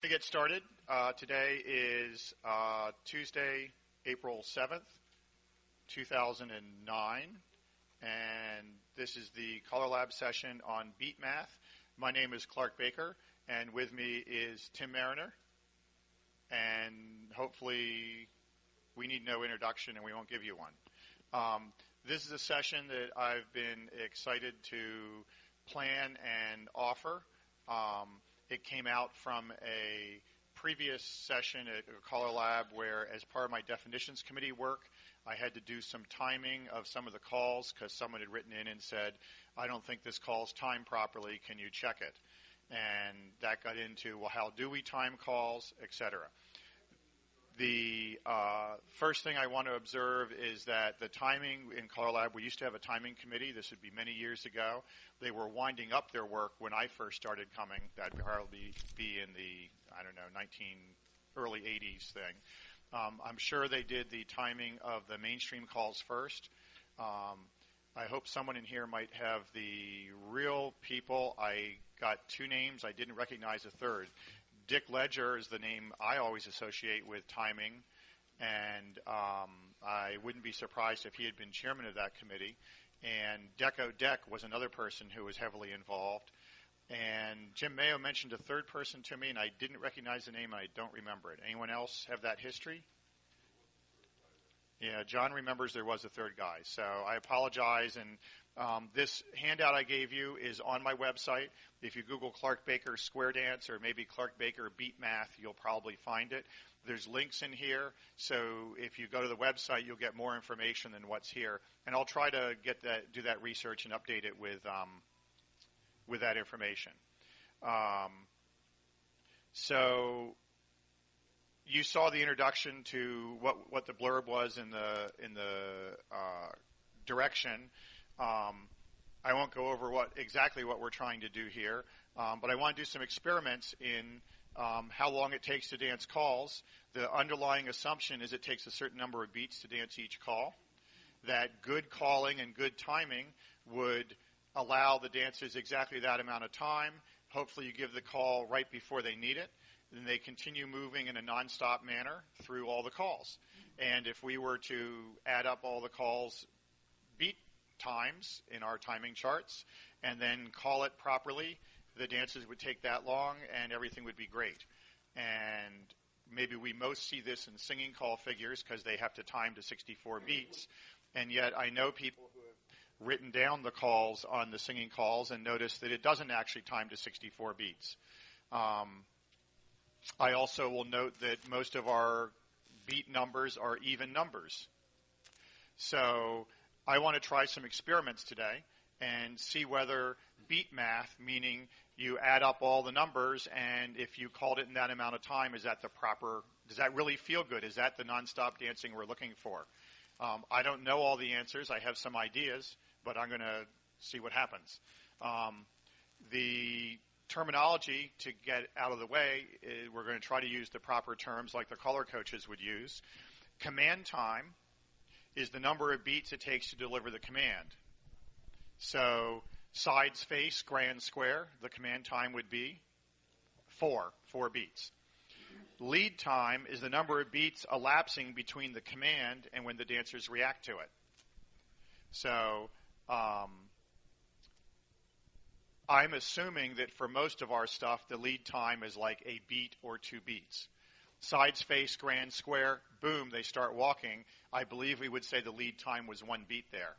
To get started, today is Tuesday, April 7th, 2009, and this is the CALLERLAB session on beat math. My name is Clark Baker, and with me is Tim Marriner, and hopefully we need no introduction and we won't give you one. This is a session that I've been excited to plan and offer. It came out from a previous session at CALLERLAB where, as part of my definitions committee work, I had to do some timing of some of the calls because someone had written in and said, I don't think this call's timed properly, can you check it? And that got into, well, how do we time calls, et cetera. The first thing I want to observe is that the timing in CALLERLAB, we used to have a timing committee. This would be many years ago. They were winding up their work when I first started coming. That would probably be in the, I don't know, early 80s thing. I'm sure they did the timing of the mainstream calls first. I hope someone in here might have the real people. I got two names. I didn't recognize a third. Dick Ledger is the name I always associate with timing, and I wouldn't be surprised if he had been chairman of that committee. And Deco Deck was another person who was heavily involved. And Jim Mayo mentioned a third person to me, and I didn't recognize the name, and I don't remember it. Anyone else have that history? Yeah, John remembers there was a third guy. So I apologize, and this handout I gave you is on my website. If you Google Clark Baker Square Dance or maybe Clark Baker Beat Math, you'll probably find it. There's links in here, so if you go to the website, you'll get more information than what's here. And I'll try to do that research and update it with that information. So you saw the introduction to what the blurb was in the direction. I won't go over exactly what we're trying to do here, but I want to do some experiments in how long it takes to dance calls. The underlying assumption is it takes a certain number of beats to dance each call. That good calling and good timing would allow the dancers exactly that amount of time. Hopefully you give the call right before they need it. Then they continue moving in a nonstop manner through all the calls. And if we were to add up all the calls beat times in our timing charts and then call it properly, the dances would take that long and everything would be great. And maybe we most see this in singing call figures because they have to time to 64 beats. And yet I know people who have written down the calls on the singing calls and noticed that it doesn't actually time to 64 beats. I also will note that most of our beat numbers are even numbers. So I want to try some experiments today and see whether beat math, meaning you add up all the numbers, and if you called it in that amount of time, does that really feel good? Is that the nonstop dancing we're looking for? I don't know all the answers. I have some ideas, but I'm going to see what happens. The terminology to get out of the way, we're going to try to use the proper terms like the color coaches would use. Command time is the number of beats it takes to deliver the command. So sides, face, grand, square, the command time would be 4 beats. Lead time is the number of beats elapsing between the command and when the dancers react to it. So I'm assuming that for most of our stuff, the lead time is like a beat or 2 beats. Sides, face, grand, square, boom, they start walking. I believe we would say the lead time was 1 beat there.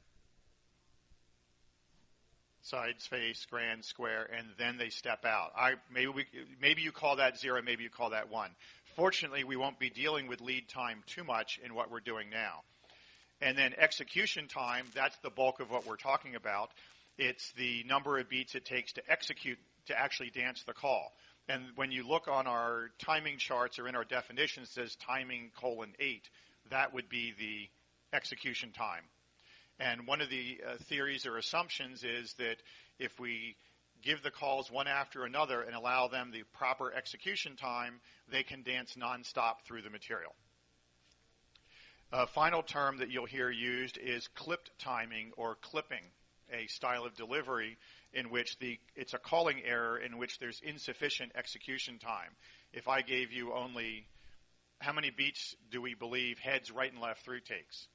Sides, face, grand, square, and then they step out. Maybe you call that 0, maybe you call that 1. Fortunately, we won't be dealing with lead time too much in what we're doing now. And then execution time, that's the bulk of what we're talking about. It's the number of beats it takes to execute, to actually dance the call. And when you look on our timing charts or in our definitions, it says timing : 8. That would be the execution time. And one of the theories or assumptions is that if we give the calls one after another and allow them the proper execution time, they can dance nonstop through the material. A final term that you'll hear used is clipped timing or clipping, a style of delivery in which it's a calling error in which there's insufficient execution time. if I gave you only, how many beats do we believe heads, right, and left through takes?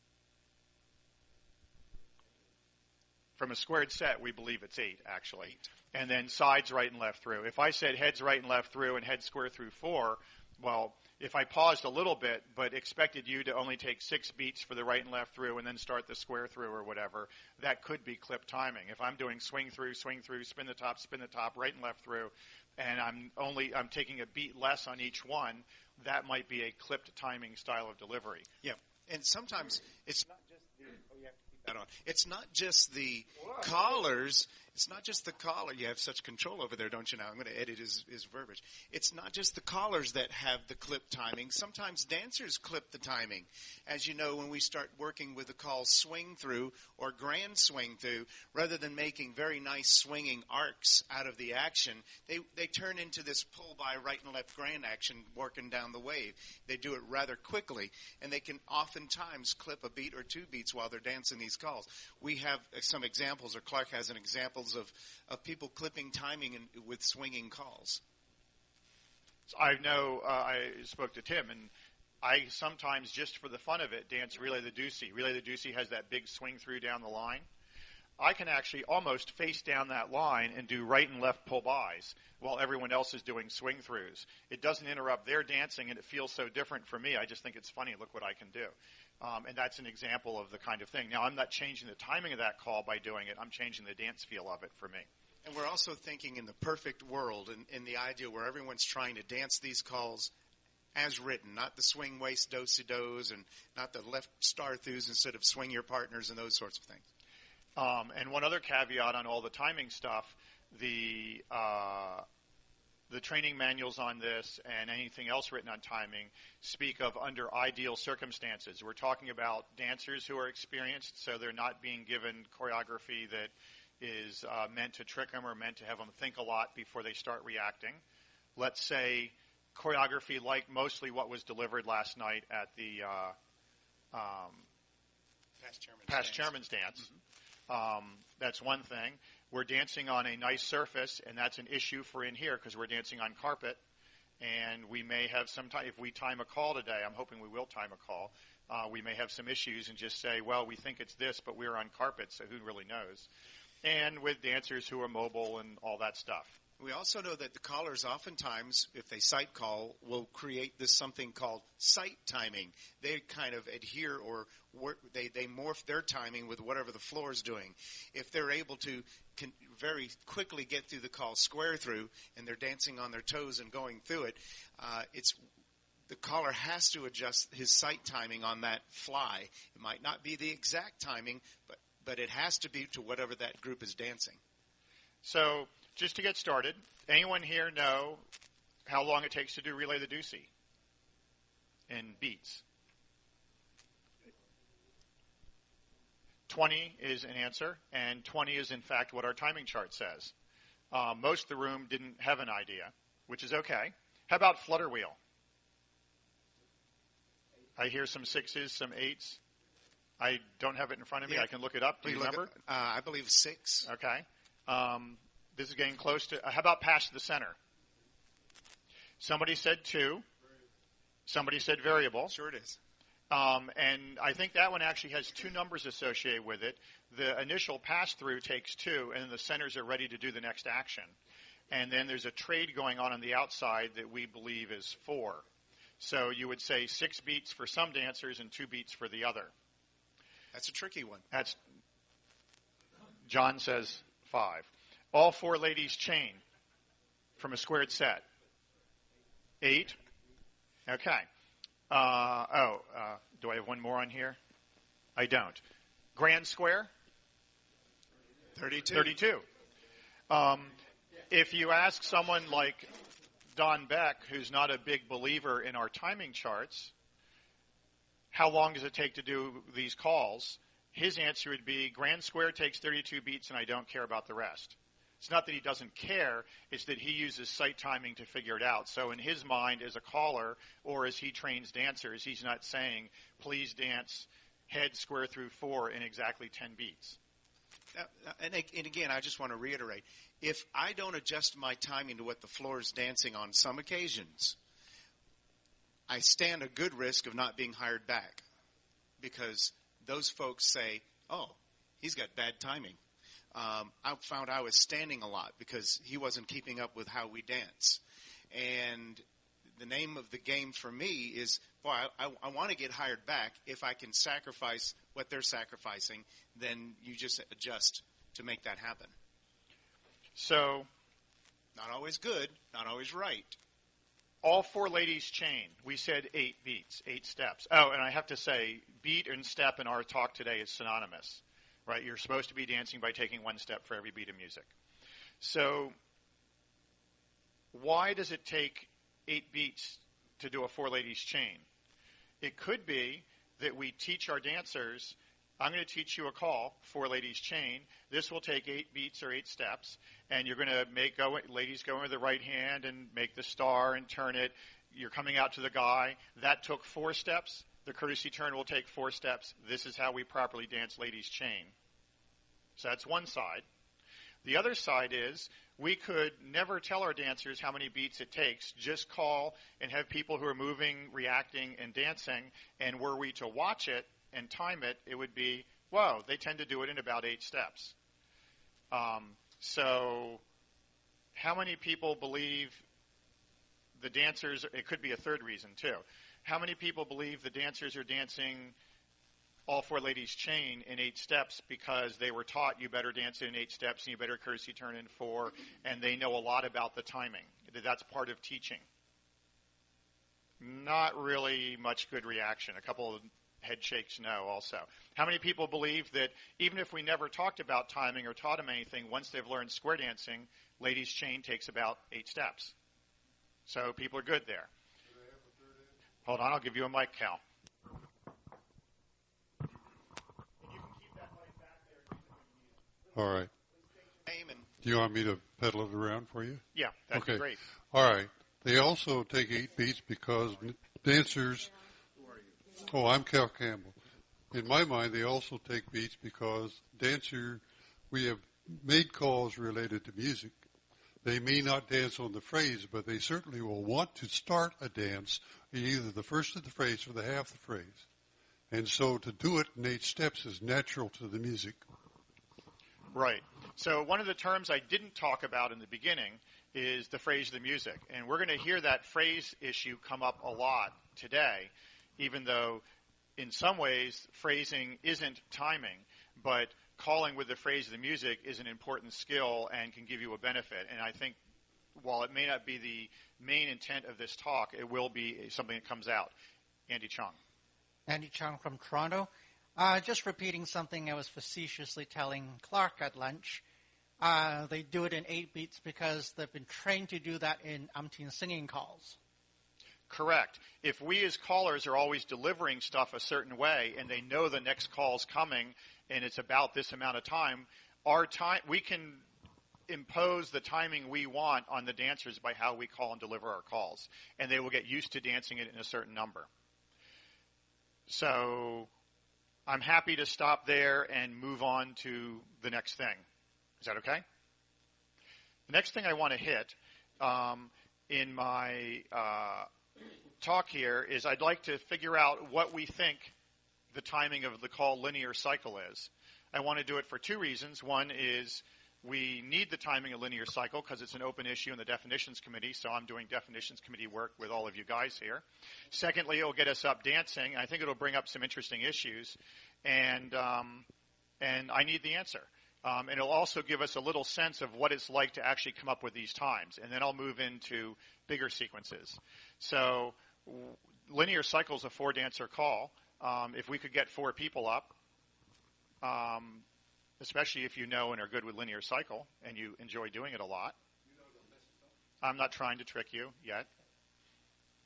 From a squared set, we believe it's 8, actually. 8. And then sides, right, and left through. If I said heads, right, and left through and heads square through 4, well, if I paused a little bit but expected you to only take 6 beats for the right and left through and then start the square through or whatever, that could be clip timing. If I'm doing swing through, spin the top, right and left through, and I'm taking a beat less on each one, that might be a clipped timing style of delivery. Yeah, and sometimes it's not just the It's not just the callers. It's not just the caller. You have such control over there, don't you now? I'm going to edit his verbiage. It's not just the callers that have the clip timing. Sometimes dancers clip the timing. As you know, when we start working with the call swing through or grand swing through, rather than making very nice swinging arcs out of the action, they turn into this pull by right and left grand action working down the wave. They do it rather quickly, and they can oftentimes clip a beat or 2 beats while they're dancing these calls. We have some examples, or Clark has an examples of people clipping timing with swinging calls. So I know I spoke to Tim, and I sometimes, just for the fun of it, dance Relay the Deucey. Relay the Deucey has that big swing through down the line. I can actually almost face down that line and do right and left pull-bys while everyone else is doing swing throughs. It doesn't interrupt their dancing, and it feels so different for me. I just think it's funny. Look what I can do. And that's an example of the kind of thing. Now, I'm not changing the timing of that call by doing it. I'm changing the dance feel of it for me. And we're also thinking in the perfect world, in the ideal where everyone's trying to dance these calls as written, not the swing waist do-si-dos and not the left star throughs instead of swing your partners and those sorts of things. And one other caveat on all the timing stuff, the training manuals on this and anything else written on timing speak of under ideal circumstances. We're talking about dancers who are experienced, so they're not being given choreography that is meant to trick them or meant to have them think a lot before they start reacting. Let's say choreography like mostly what was delivered last night at the Past Chairman's Dance. Mm-hmm. That's one thing. We're dancing on a nice surface, and that's an issue for in here because we're dancing on carpet, and we may have some time. If we time a call today, I'm hoping we will time a call, we may have some issues and just say, well, we think it's this, but we're on carpet, so who really knows? And with dancers who are mobile and all that stuff. We also know that the callers oftentimes, if they sight call, will create this something called sight timing. They kind of adhere or they morph their timing with whatever the floor is doing. If they're able to very quickly get through the call square through and they're dancing on their toes and going through it, the caller has to adjust his sight timing on that fly. It might not be the exact timing, but it has to be to whatever that group is dancing. So just to get started, anyone here know how long it takes to do Relay the Deucey in beats? 20 is an answer, and 20 is, in fact, what our timing chart says. Most of the room didn't have an idea, which is okay. How about flutter wheel? I hear some 6s, some 8s. I don't have it in front of me. Yeah. I can look it up. Do you remember? I believe 6. Okay. This is getting close to, how about pass to the center? Somebody said 2. Somebody said variable. Sure it is. And I think that one actually has 2 numbers associated with it. The initial pass-through takes 2, and then the centers are ready to do the next action. And then there's a trade going on the outside that we believe is 4. So you would say 6 beats for some dancers and 2 beats for the other. That's a tricky one. John says 5. All 4 ladies chain from a squared set. 8. Okay. Do I have one more on here? I don't. Grand square? 32. 32. If you ask someone like Don Beck, who's not a big believer in our timing charts, how long does it take to do these calls? His answer would be grand square takes 32 beats and I don't care about the rest. It's not that he doesn't care, it's that he uses sight timing to figure it out. So in his mind as a caller or as he trains dancers, he's not saying, please dance head square through 4 in exactly 10 beats. And again, I just want to reiterate, if I don't adjust my timing to what the floor is dancing on some occasions, I stand a good risk of not being hired back because those folks say, oh, he's got bad timing. I found I was standing a lot because he wasn't keeping up with how we dance. And the name of the game for me is, boy, I want to get hired back. If I can sacrifice what they're sacrificing, then you just adjust to make that happen. So, not always good, not always right. All four ladies chain. We said 8 beats, 8 steps. Oh, and I have to say, beat and step in our talk today is synonymous, right? You're supposed to be dancing by taking 1 step for every beat of music. So, why does it take 8 beats to do a 4 ladies chain? It could be that we teach our dancers, I'm going to teach you a call, 4 ladies chain. This will take 8 beats or 8 steps, and you're going to ladies go into the right hand and make the star and turn it. You're coming out to the guy. That took 4 steps. The courtesy turn will take 4 steps. This is how we properly dance ladies chain. So that's one side. The other side is we could never tell our dancers how many beats it takes, just call and have people who are moving, reacting, and dancing, and were we to watch it and time it, it would be, whoa, they tend to do it in about 8 steps. So how many people believe the dancers, it could be a third reason too, how many people believe the dancers are dancing all 4 ladies chain in 8 steps because they were taught you better dance it in 8 steps and you better courtesy turn in 4, and they know a lot about the timing. That's part of teaching. Not really much good reaction. A couple of head shakes no also. How many people believe that even if we never talked about timing or taught them anything, once they've learned square dancing, ladies chain takes about 8 steps. So people are good there. Hold on, I'll give you a mic, Cal. All right. Do you want me to pedal it around for you? Yeah, that'd be great. All right. They also take 8 beats because dancers... Oh, I'm Cal Campbell. In my mind, they also take beats because we have made calls related to music. They may not dance on the phrase, but they certainly will want to start a dance in either the first of the phrase or the half the phrase. And so to do it in 8 steps is natural to the music. Right. So one of the terms I didn't talk about in the beginning is the phrase of the music. And we're going to hear that phrase issue come up a lot today, even though in some ways phrasing isn't timing, but calling with the phrase of the music is an important skill and can give you a benefit. And I think while it may not be the main intent of this talk, it will be something that comes out. Andy Chung. Andy Chung from Toronto. Just repeating something I was facetiously telling Clark at lunch. They do it in 8 beats because they've been trained to do that in umpteen singing calls. Correct. If we as callers are always delivering stuff a certain way and they know the next call's coming and it's about this amount of time, we can impose the timing we want on the dancers by how we call and deliver our calls, and they will get used to dancing it in a certain number. So I'm happy to stop there and move on to the next thing. Is that okay? The next thing I want to hit in my talk here is I'd like to figure out what we think the timing of the call linear cycle is. I want to do it for 2 reasons. One is we need the timing of linear cycle because it's an open issue in the definitions committee, so I'm doing definitions committee work with all of you guys here. Secondly, it'll get us up dancing. I think it'll bring up some interesting issues, and I need the answer. And it'll also give us a little sense of what it's like to actually come up with these times, and then I'll move into bigger sequences. So linear cycle is a 4-dancer call. If we could get 4 people up, especially if you know and are good with linear cycle and you enjoy doing it a lot. I'm not trying to trick you yet,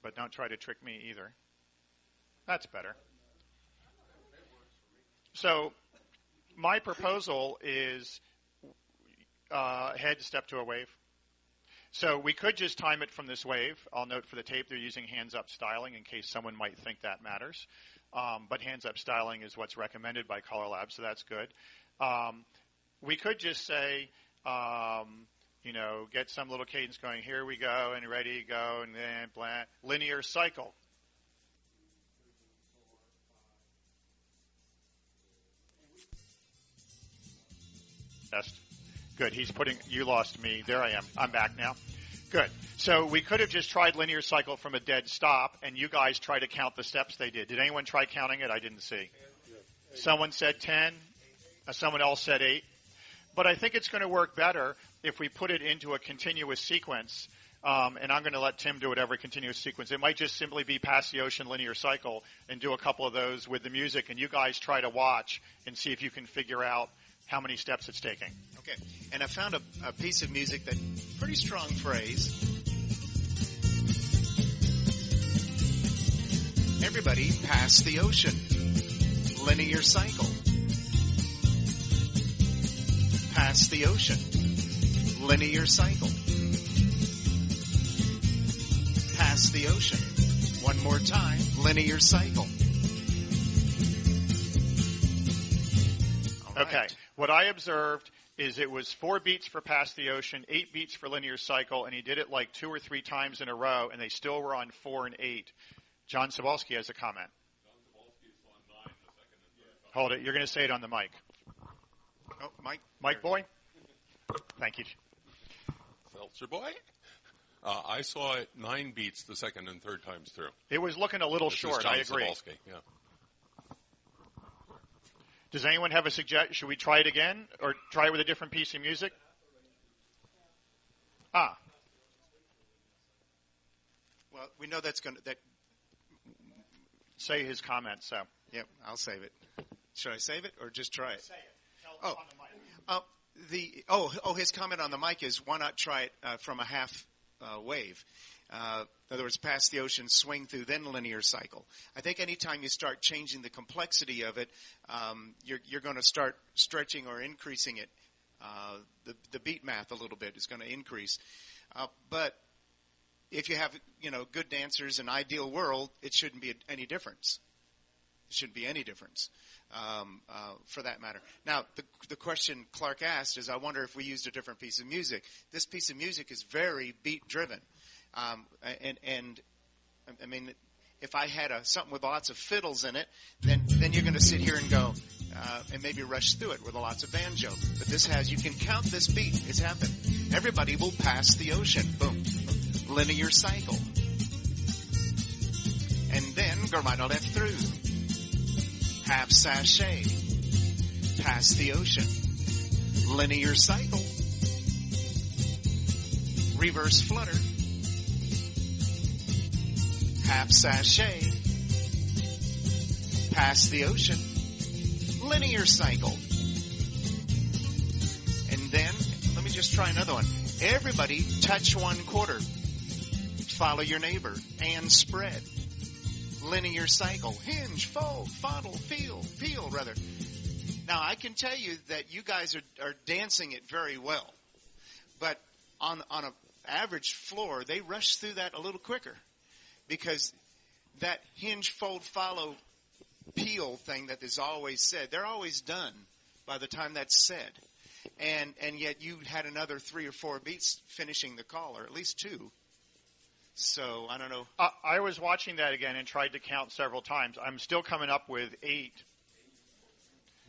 but don't try to trick me either. That's better. So my proposal is head step to a wave. So we could just time it from this wave. I'll note for the tape they're using hands-up styling in case someone might think that matters. But hands-up styling is what's recommended by CALLERLAB, so that's good. We could just say, get some little cadence going, here we go, and ready, go, and then blah, linear cycle. Test. Good. He's putting, you lost me. There I am. I'm back now. Good. So we could have just tried linear cycle from a dead stop, and you guys try to count the steps they did. Did anyone try counting it? I didn't see. Someone said 10. Someone else said 8. But I think it's going to work better if we put it into a continuous sequence, and I'm going to let Tim do it every continuous sequence. It might just simply be Pass the Ocean linear cycle and do a couple of those with the music, and you guys try to watch and see if you can figure out how many steps it's taking. Okay. And I found a piece of music that pretty strong phrase. Everybody pass the ocean. Linear cycle. Pass the ocean. Linear cycle. Pass the ocean. One more time. Linear cycle. All okay. right. What I observed is it was 4 beats for Pass the Ocean, 8 beats for linear cycle, and he did it like 2 or 3 times in a row, and they still were on 4 and 8. John Sobolski has a comment. Hold it. You're going to say it on the mic. Oh, Mike. Mike boy? Thank you. Seltzer boy? I saw it 9 beats the second and third times through. It was looking a little short. I agree. Sobolski, yeah. Does anyone have a suggestion? Should we try it again or try it with a different piece of music? Well, we know that's going to... Say his comment, so. Yep, I'll save it. Should I save it or just try it? Say it. Tell on the mic. His comment on the mic is, why not try it from a half wave? In other words, pass the ocean, swing through, then linear cycle. I think anytime you start changing the complexity of it, you're going to start stretching or increasing it. The beat math a little bit is going to increase. But if you have, good dancers, an ideal world, it shouldn't be any difference. It shouldn't be any difference for that matter. Now, the question Clark asked is, I wonder if we used a different piece of music. This piece of music is very beat-driven. And I mean, if I had something with lots of fiddles in it, then you're going to sit here and go, and maybe rush through it with lots of banjo. But this you can count this beat. It's happened. Everybody will pass the ocean. Boom. Linear cycle. And then go right on left through. Half sashay. Pass the ocean. Linear cycle. Reverse flutter. Half sashay. Pass the ocean. Linear cycle. And then, let me just try another one. Everybody touch 1/4. Follow your neighbor and spread. Linear cycle. Hinge, fold, fondle, peel rather. Now, I can tell you that you guys are dancing it very well. But on an average floor, they rush through that a little quicker. Because that hinge, fold, follow, peel thing that is always said, they're always done by the time that's said. And yet you had another 3 or 4 beats finishing the call, or at least 2. So, I don't know. I was watching that again and tried to count several times. I'm still coming up with 8.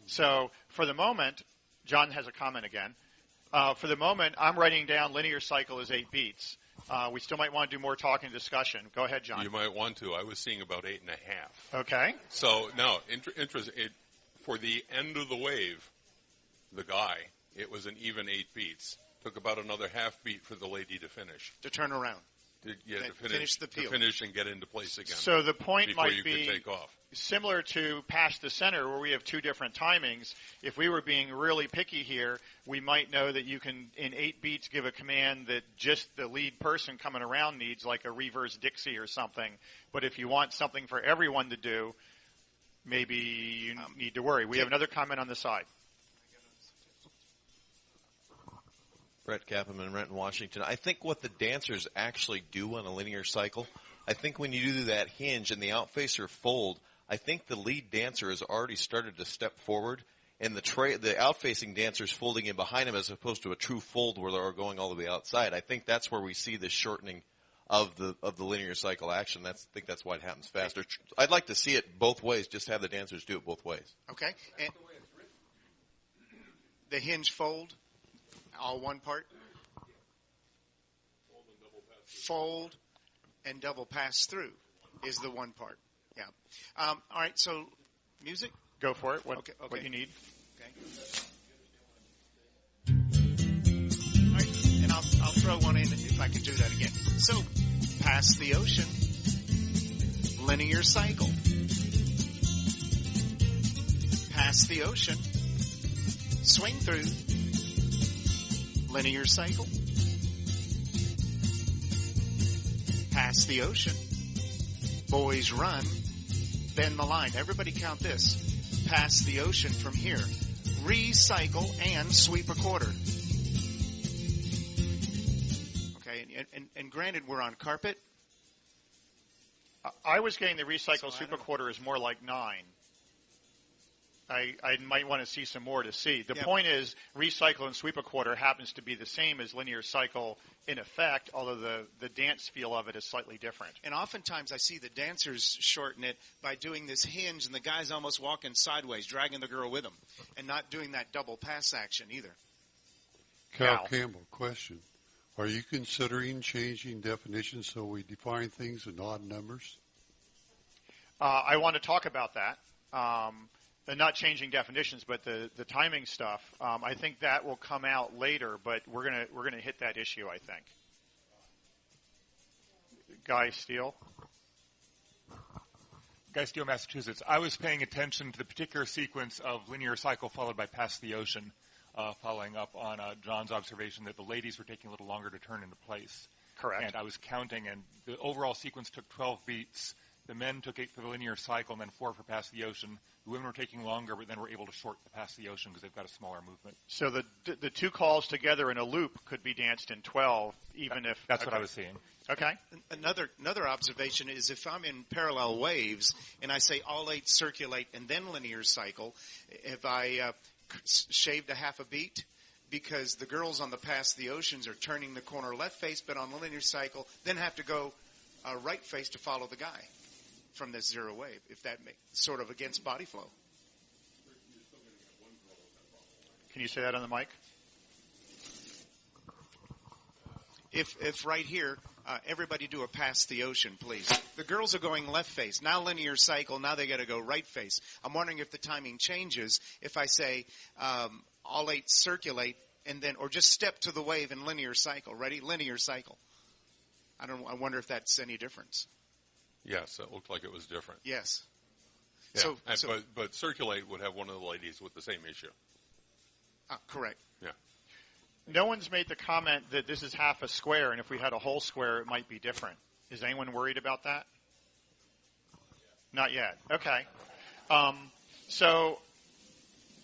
So, for the moment, John has a comment again. For the moment, I'm writing down linear cycle as 8 beats. We still might want to do more talking and discussion. Go ahead, John. You might want to. I was seeing about 8.5. Okay. So, no, for the end of the wave, the guy, it was an even 8 beats. Took about another half beat for the lady to finish. To turn around. To finish the peel. To finish and get into place again. So the point might you be could take off. Similar to past the center where we have 2 different timings. If we were being really picky here, we might know that you can, in 8 beats, give a command that just the lead person coming around needs, like a reverse Dixie or something. But if you want something for everyone to do, maybe you need to worry. We have another comment on the side. Brett Kappenman, Renton, Washington. I think what the dancers actually do on a linear cycle, I think when you do that hinge and the outfacer fold, I think the lead dancer has already started to step forward, and the outfacing dancer is folding in behind him as opposed to a true fold where they're going all the way outside. I think that's where we see the shortening of the linear cycle action. I think that's why it happens faster. I'd like to see it both ways, just have the dancers do it both ways. Okay. And the hinge fold, all one part. Fold and double pass through is the one part. Yeah. All right. So, music. Go for it. What Okay. you need? Okay. All right. And I'll throw one in if I can do that again. So, pass the ocean. Linear cycle. Pass the ocean. Swing through. Linear cycle. Pass the ocean. Boys run. Bend the line. Everybody count this. Pass the ocean from here. Recycle and sweep a quarter. Okay, and granted, we're on carpet. I was getting the recycle sweep a quarter is more like 9. I might want to see some more to see. The point is, recycle and sweep a quarter happens to be the same as linear cycle in effect, although the dance feel of it is slightly different. And oftentimes I see the dancers shorten it by doing this hinge, and the guy's almost walking sideways, dragging the girl with him, and not doing that double pass action either. Cal Campbell, question. Are you considering changing definitions so we define things in odd numbers? I want to talk about that. And not changing definitions, but the timing stuff. I think that will come out later, but we're gonna hit that issue, I think. Guy Steele, Massachusetts. I was paying attention to the particular sequence of linear cycle followed by Pass the Ocean, following up on John's observation that the ladies were taking a little longer to turn into place. Correct. And I was counting, and the overall sequence took 12 beats. The men took 8 for the linear cycle and then 4 for Pass the Ocean. The women were taking longer, but then were able to short the Pass the Ocean because they've got a smaller movement. So the two calls together in a loop could be danced in 12, even if... That's what I was seeing. Okay. Another observation is if I'm in parallel waves and I say all 8 circulate and then linear cycle, if I shaved a half a beat because the girls on the Pass the Oceans are turning the corner left face, but on the linear cycle, then have to go right face to follow the guy from this zero wave, if that makes sort of against body flow. Can you say that on the mic? If right here, everybody do a Pass the Ocean, please. The girls are going left face. Now linear cycle. Now they got to go right face. I'm wondering if the timing changes if I say all 8 circulate and then, or just step to the wave in linear cycle. Ready? Linear cycle. I wonder if that's any difference. Yes, it looked like it was different. Yes. Yeah. So, but Circulate would have one of the ladies with the same issue. Correct. Yeah. No one's made the comment that this is half a square, and if we had a whole square, it might be different. Is anyone worried about that? Not yet. Okay. So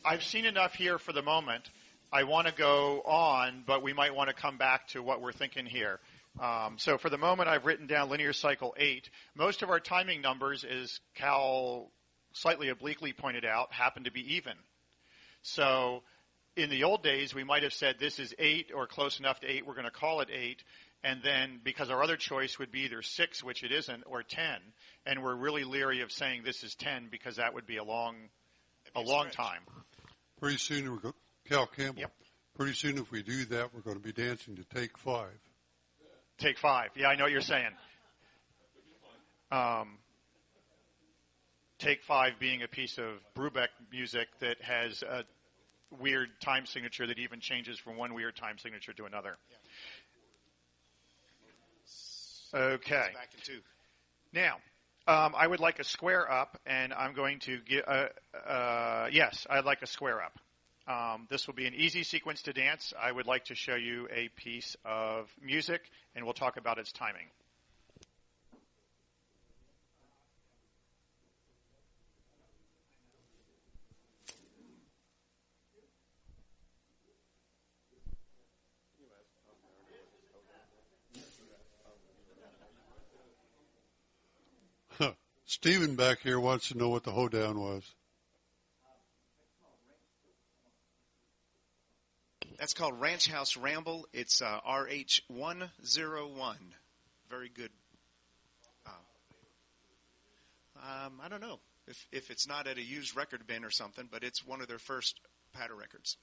I've seen enough here for the moment. I want to go on, but we might want to come back to what we're thinking here. So for the moment, I've written down linear cycle 8. Most of our timing numbers, as Cal slightly obliquely pointed out, happen to be even. So in the old days, we might have said this is 8 or close enough to 8. We're going to call it 8. And then because our other choice would be either 6, which it isn't, or 10. And we're really leery of saying this is 10 because that would be a long time. Pretty soon we're Cal Campbell. Yep. Pretty soon if we do that, we're going to be dancing to Take 5. Take 5. Yeah, I know what you're saying. Take 5 being a piece of Brubeck music that has a weird time signature that even changes from one weird time signature to another. Yeah. Okay. Back in 2. Now, I would like a square up, and I'm going to get. Yes, I'd like a square up. This will be an easy sequence to dance. I would like to show you a piece of music, and we'll talk about its timing. Stephen back here wants to know what the hoedown was. That's called Ranch House Ramble. It's RH101. Very good. I don't know if it's not at a used record bin or something, but it's one of their first patter records.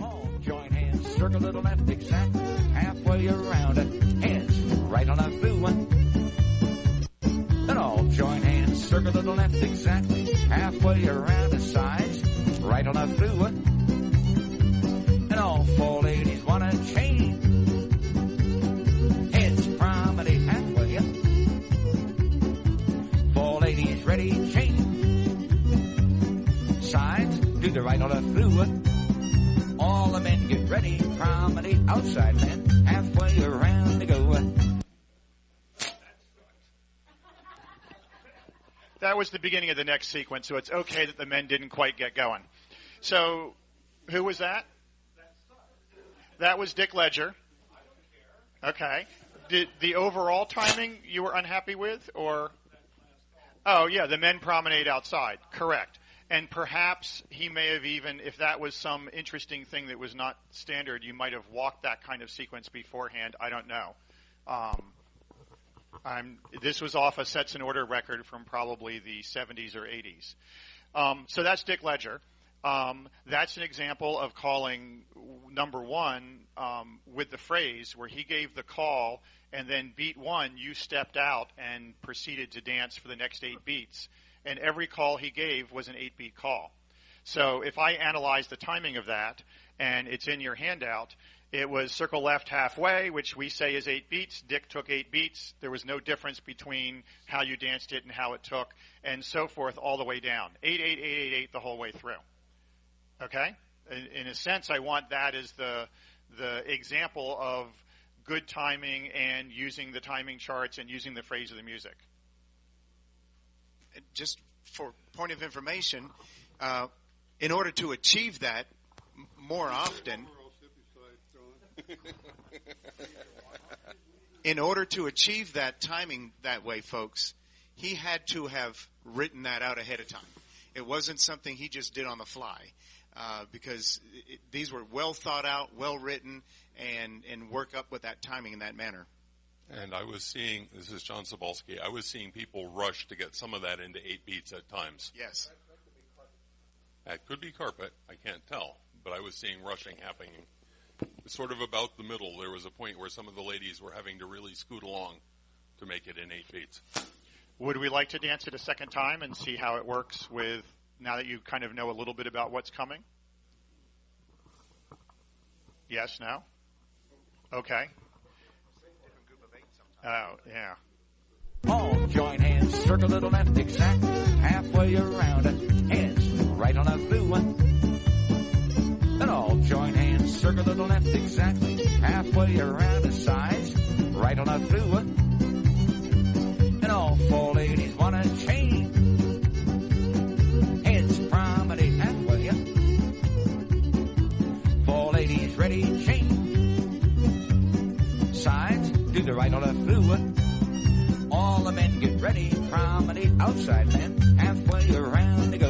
All join hands, circle to the left exactly, halfway around it. Hands right on a blue one. Then all join hands, circle to the left exactly, halfway around the sides, right on a blue one. And all four ladies want a chain. Heads promenade halfway up. Four ladies ready, chain. Sides, do the right on a blue one. All the men get ready, promenade outside men, halfway around to go. That was the beginning of the next sequence, so it's okay that the men didn't quite get going. So, who was that? That was Dick Ledger. Okay. Did the overall timing you were unhappy with, or? Oh, yeah, the men promenade outside. Correct. And perhaps he may have even, if that was some interesting thing that was not standard, you might have walked that kind of sequence beforehand. I don't know. This was off a sets in order record from probably the 70s or 80s. So that's Dick Ledger. That's an example of calling number one with the phrase where he gave the call, and then beat one, you stepped out and proceeded to dance for the next 8 beats. And every call he gave was an 8-beat call. So if I analyze the timing of that, and it's in your handout, it was circle left halfway, which we say is 8 beats. Dick took 8 beats. There was no difference between how you danced it and how it took, and so forth all the way down. 8, 8, 8, 8, 8 the whole way through. Okay? In a sense, I want that as the example of good timing and using the timing charts and using the phrase of the music. Just for point of information, in order to achieve that more often, in order to achieve that timing that way, folks, he had to have written that out ahead of time. It wasn't something he just did on the fly, because these were well thought out, well written, and work up with that timing in that manner. And I was seeing, this is John Sobalski, I was seeing people rush to get some of that into 8 beats at times. Yes. That could be carpet, I can't tell, but I was seeing rushing happening. Sort of about the middle, there was a point where some of the ladies were having to really scoot along to make it in 8 beats. Would we like to dance it a second time and see how it works with, now that you kind of know a little bit about what's coming? Yes, no? Okay. Oh, yeah. All join hands, circle to the left exactly, halfway around it. Hands right on a blue one. Then all join hands, circle to the left exactly, halfway around the sides, right on a blue one. And all four ladies want a chain. Heads promenade halfway up. Four ladies ready, chain. Sides, do the right on a blue one. All the men get ready, promenade outside men, halfway around to go.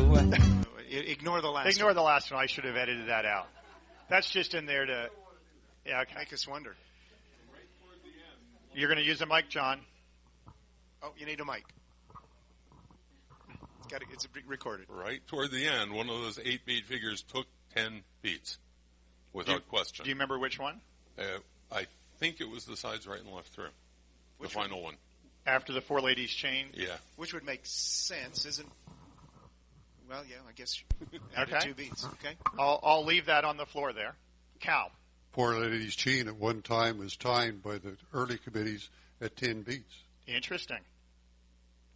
Ignore the last one. Ignore the last one. I should have edited that out. That's just in there to, yeah, okay. Make us wonder. You're going to use a mic, John. Oh, you need a mic. It's recorded. Right toward the end, one of those 8-beat figures took 10 beats, without question. Do you remember which one? I think it was the sides right and left through. The final one. After the four ladies chain? Yeah. Which would make sense, isn't? Well, yeah, I guess added Okay. 2 beats. Okay. I'll leave that on the floor there. Cal. Four ladies chain at one time was timed by the early committees at 10 beats. Interesting.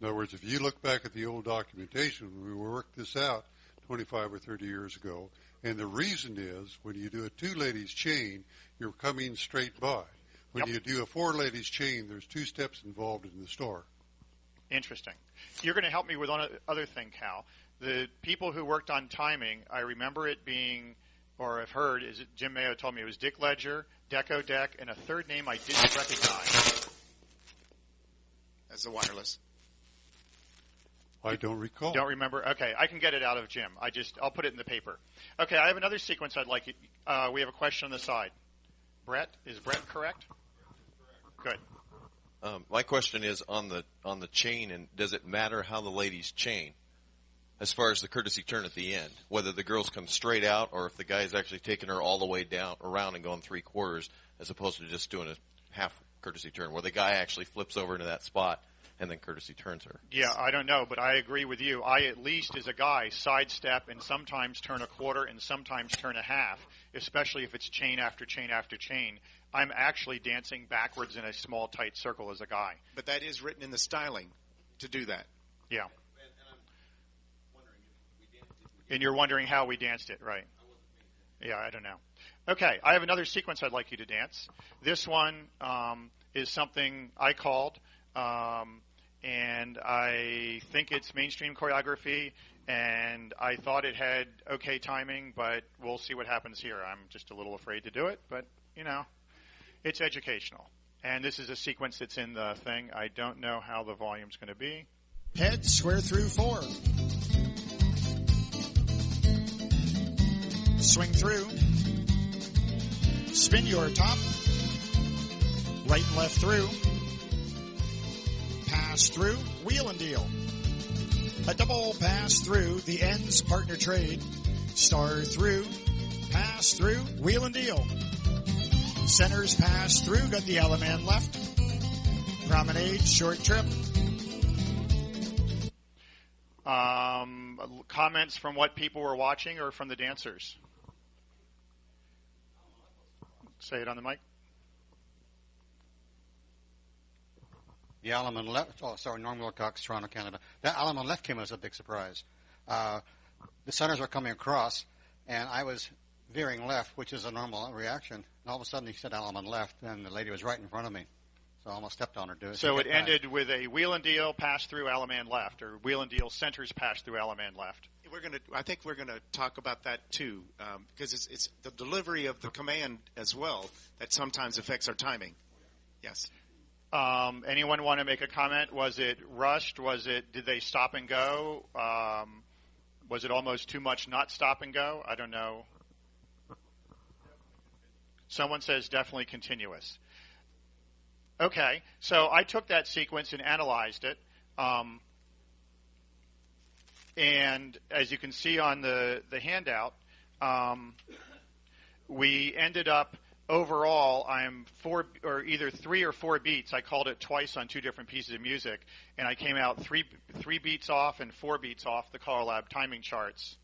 In other words, if you look back at the old documentation, we worked this out 25 or 30 years ago, and the reason is when you do a 2 ladies chain, you're coming straight by. When you do a 4 ladies chain, there's 2 steps involved in the store. Interesting. You're going to help me with one other thing, Cal. The people who worked on timing, I remember it being, or I've heard, is it Jim Mayo told me it was Dick Ledger, Deco Deck, and a third name I didn't recognize. As the wireless. I don't recall. Don't remember? Okay, I can get it out of Jim. I'll put it in the paper. Okay, I have another sequence I'd like. We have a question on the side. Brett, is Brett correct? Good. My question is on the chain, and does it matter how the ladies chain? as far as the courtesy turn at the end, whether the girls come straight out or if the guy is actually taking her all the way down around and going 3/4 as opposed to just doing a half courtesy turn where the guy actually flips over into that spot and then courtesy turns her. Yeah, I don't know, but I agree with you. I, at least as a guy, sidestep and sometimes turn a quarter and sometimes turn a half, especially if it's chain after chain after chain. I'm actually dancing backwards in a small, tight circle as a guy. But that is written in the styling to do that. Yeah. And you're wondering how we danced it, right? Yeah, I don't know. Okay, I have another sequence I'd like you to dance. This one is something I called, and I think it's mainstream choreography, and I thought it had okay timing, but we'll see what happens here. I'm just a little afraid to do it, but, you know, it's educational. And this is a sequence that's in the thing. I don't know how the volume's going to be. Head square through 4. Swing through. Spin your top. Right and left through. Pass through. Wheel and deal. A double pass through. The ends partner trade. Star through. Pass through. Wheel and deal. Centers pass through. Got the Alaman left. Promenade. Short trip. Comments from what people were watching or from the dancers? Say it on the mic. The Alaman left. Oh, sorry, Norm Wilcox, Toronto, Canada. That Alaman left came as a big surprise. The centers were coming across, and I was veering left, which is a normal reaction. And all of a sudden, he said Alaman left, and the lady was right in front of me. So I almost stepped on her. So it ended with a wheel and deal pass through Alaman left, or wheel and deal centers pass through Alaman left. I think we're going to talk about that too, because it's the delivery of the command as well that sometimes affects our timing. Yes. Anyone want to make a comment? Was it rushed? Did they stop and go? Was it almost too much not stop and go? I don't know. Someone says definitely continuous. Okay, so I took that sequence and analyzed it. And as you can see on the handout, we ended up overall, I'm either 3 or 4 beats. I called it twice on 2 different pieces of music, and I came out 3 beats off and 4 beats off the CALLERLAB timing charts.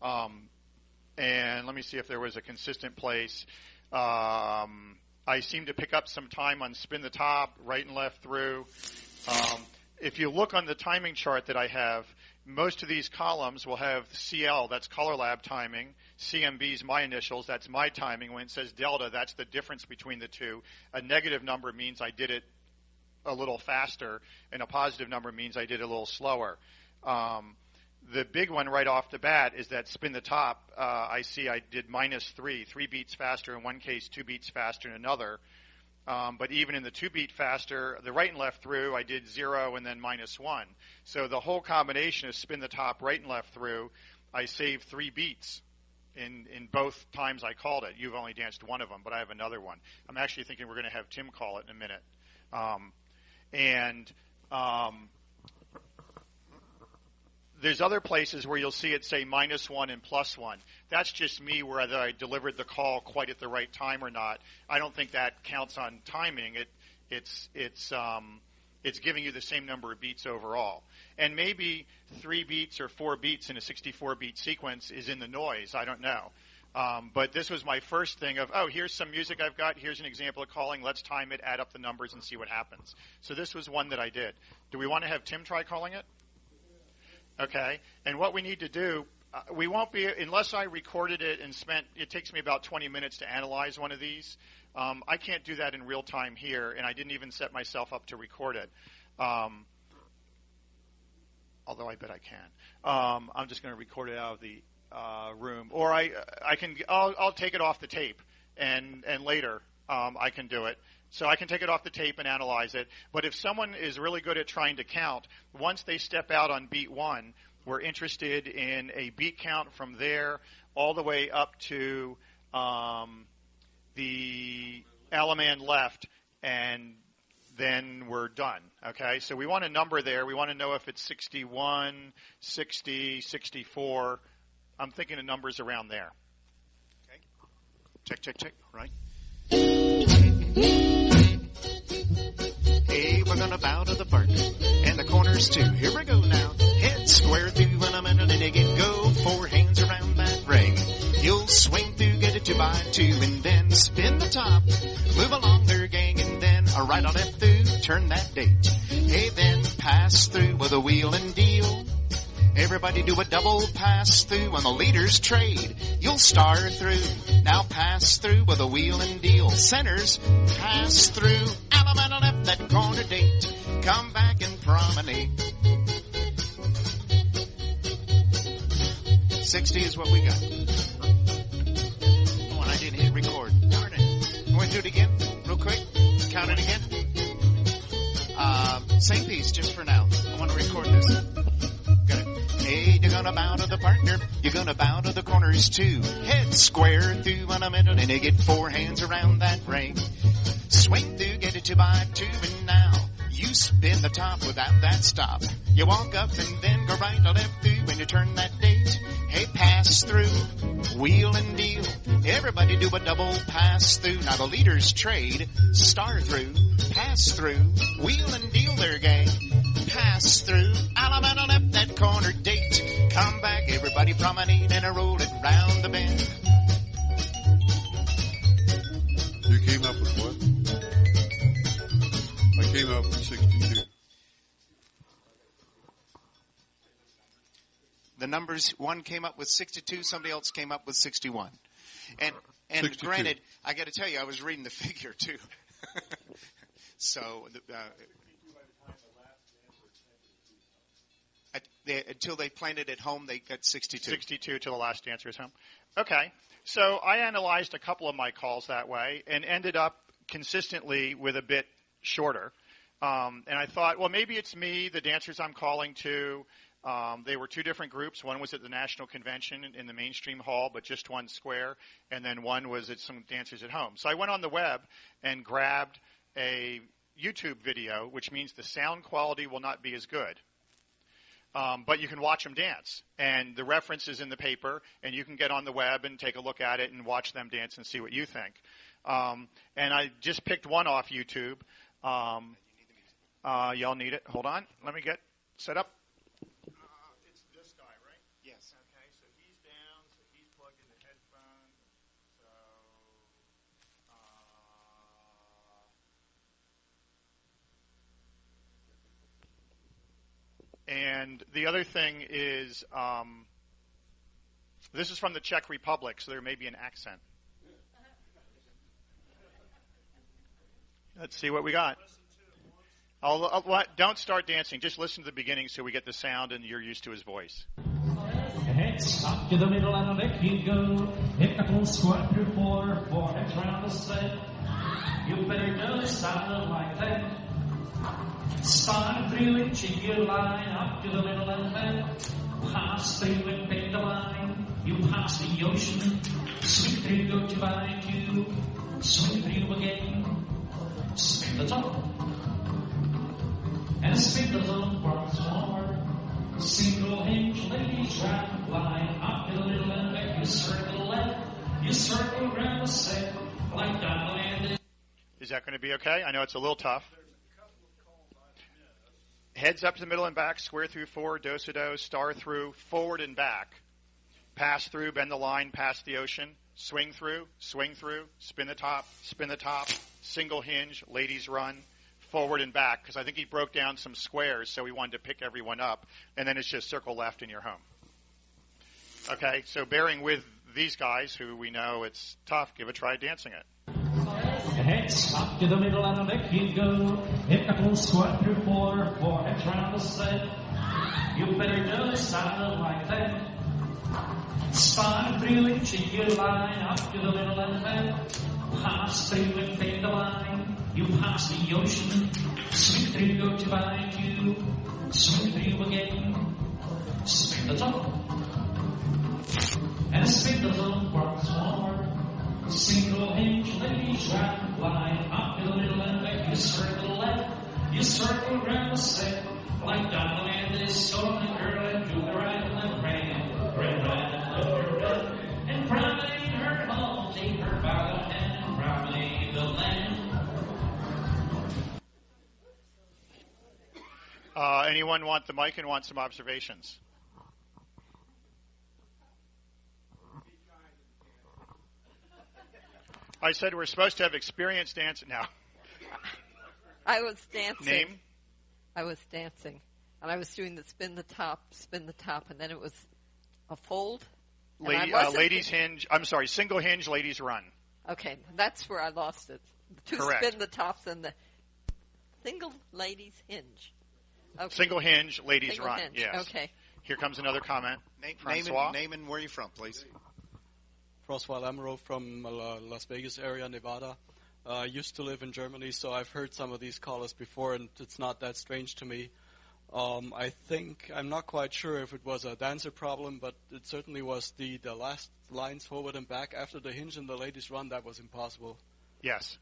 And let me see if there was a consistent place. I seem to pick up some time on spin the top, right and left through. If you look on the timing chart that I have, most of these columns will have CL, that's CALLERLAB timing. CMB is my initials, that's my timing. When it says delta, that's the difference between the two. A negative number means I did it a little faster, and a positive number means I did it a little slower. The big one right off the bat is that spin the top. I see I did -3, 3 beats faster in one case, 2 beats faster in another. But even in the 2 beat faster, the right and left through, I did 0 and then -1. So the whole combination of spin the top, right and left through, I saved 3 beats in both times I called it. You've only danced one of them, but I have another one. I'm actually thinking we're going to have Tim call it in a minute. There's other places where you'll see it say -1 and +1. That's just me whether I delivered the call quite at the right time or not. I don't think that counts on timing. It's giving you the same number of beats overall. And maybe 3 beats or 4 beats in a 64-beat sequence is in the noise. I don't know. But this was my first thing of, here's some music I've got. Here's an example of calling. Let's time it, add up the numbers, and see what happens. So this was one that I did. Do we want to have Tim try calling it? Okay, and what we need to do, we won't be, unless I recorded it and it takes me about 20 minutes to analyze one of these. I can't do that in real time here, and I didn't even set myself up to record it. Although I bet I can. I'm just going to record it out of the room. Or I'll take it off the tape, and later I can do it. So I can take it off the tape and analyze it. But if someone is really good at trying to count, once they step out on beat 1, we're interested in a beat count from there all the way up to the Alaman left, and then we're done. Okay, so we want a number there. We want to know if it's 61, 60, 64. I'm thinking of numbers around there. Okay. Check, check, check. Right. Hey, we're gonna bow to the partner, and the corners too. Here we go now. Head square through, and I'm in a get go. 4 hands around that ring. You'll swing through, get it 2 by 2, and then spin the top. Move along there, gang, and then a right or left through. Turn that date. Hey, then pass through with a wheel and deal. Everybody do a double pass through on the leader's trade. You'll star through. Now pass through with a wheel and deal. Centers, pass through. Alabama left that corner date. Come back and promenade. 60 is what we got. Oh, and I didn't hit record. Darn it. You want to do it again? Real quick? Count it again? Same piece, just for now. I want to record this. Got it. Hey, you're gonna bow to the partner. You're gonna bow to the corners too. Head square through on the middle, and you get 4 hands around that ring. Swing through, get it 2 by 2, and now you spin the top without that stop. You walk up and then go right or left through when you turn that date. Hey, pass through, wheel and deal. Everybody do a double pass through. Now the leaders trade, star through, pass through, wheel and deal there, gang. Pass through, Alabama left that corner date. Come back, everybody promenade and roll it round the bend. You came up with what? I came up with 62. The numbers, one came up with 62, somebody else came up with 61. And 62. Granted, I got to tell you, I was reading the figure too. So, until they planted at home, they got 62. 62 till the last answer is home. Okay. So I analyzed a couple of my calls that way and ended up consistently with a bit shorter. And I thought, well, maybe it's me, the dancers I'm calling to. They were 2 different groups. One was at the National Convention in the mainstream hall, but just one square. And then one was at some dancers at home. So I went on the web and grabbed a YouTube video, which means the sound quality will not be as good. But you can watch them dance. And the reference is in the paper, and you can get on the web and take a look at it and watch them dance and see what you think. And I just picked one off YouTube. Y'all need it. Hold on. Let me get set up. It's this guy, right? Yes. Okay, so he's down, so he's plugged in the headphones. And the other thing is, this is from the Czech Republic, so there may be an accent. Let's see what we got. Don't start dancing. Just listen to the beginning so we get the sound and you're used to his voice. Head stop to the middle and let you go. Hit the full squat through 4 heads round the set. You better go style like that. Start through and check your line up to the middle and then pass through and pick the line. You pass the ocean. Swing through, go 2 by 2. Swing through again. Spin the top. And spin the zone once more. Single hinge, ladies, round line up to the middle and back. You circle left, you circle around the set like down landing. Is that going to be okay? I know it's a little tough. Heads up to the middle and back, square through 4, do-si-do, star through, forward and back. Pass through, bend the line, pass the ocean, swing through, spin the top, single hinge, ladies run, forward and back, because I think he broke down some squares, so we wanted to pick everyone up, and then it's just circle left and you're home. Okay, so bearing with these guys who we know it's tough, give a try dancing it. Head stop to the middle and let you go. Hit the full squat through 4 heads round the set. You better go style like that. Start through and check your line up to the middle and then pass through and pick the line. You pass the ocean. Swing through, go 2 by 2. Swing through again. Spin the top. And spin the zone once more. Single hinge, ladies, round line up to the middle and back. You circle left, Anyone want the mic and want some observations? I said we're supposed to have experienced dancing now. I was dancing. Name? I was dancing. And I was doing the spin the top, and then it was a fold. Ladies hinge. I'm sorry, single hinge, ladies run. Okay, that's where I lost it. The two Correct. spin the tops and the single ladies hinge. Okay. Single hinge, ladies Single run. hinge. Yes. Okay. Here comes another comment. Name and where you're from, please. Francois Lamoureux from Las Vegas area, Nevada. I used to live in Germany, so I've heard some of these callers before, and it's not that strange to me. I think, I'm not quite sure if it was a dancer problem, but it certainly was the last lines forward and back after the hinge and the ladies run, that was impossible. Yes.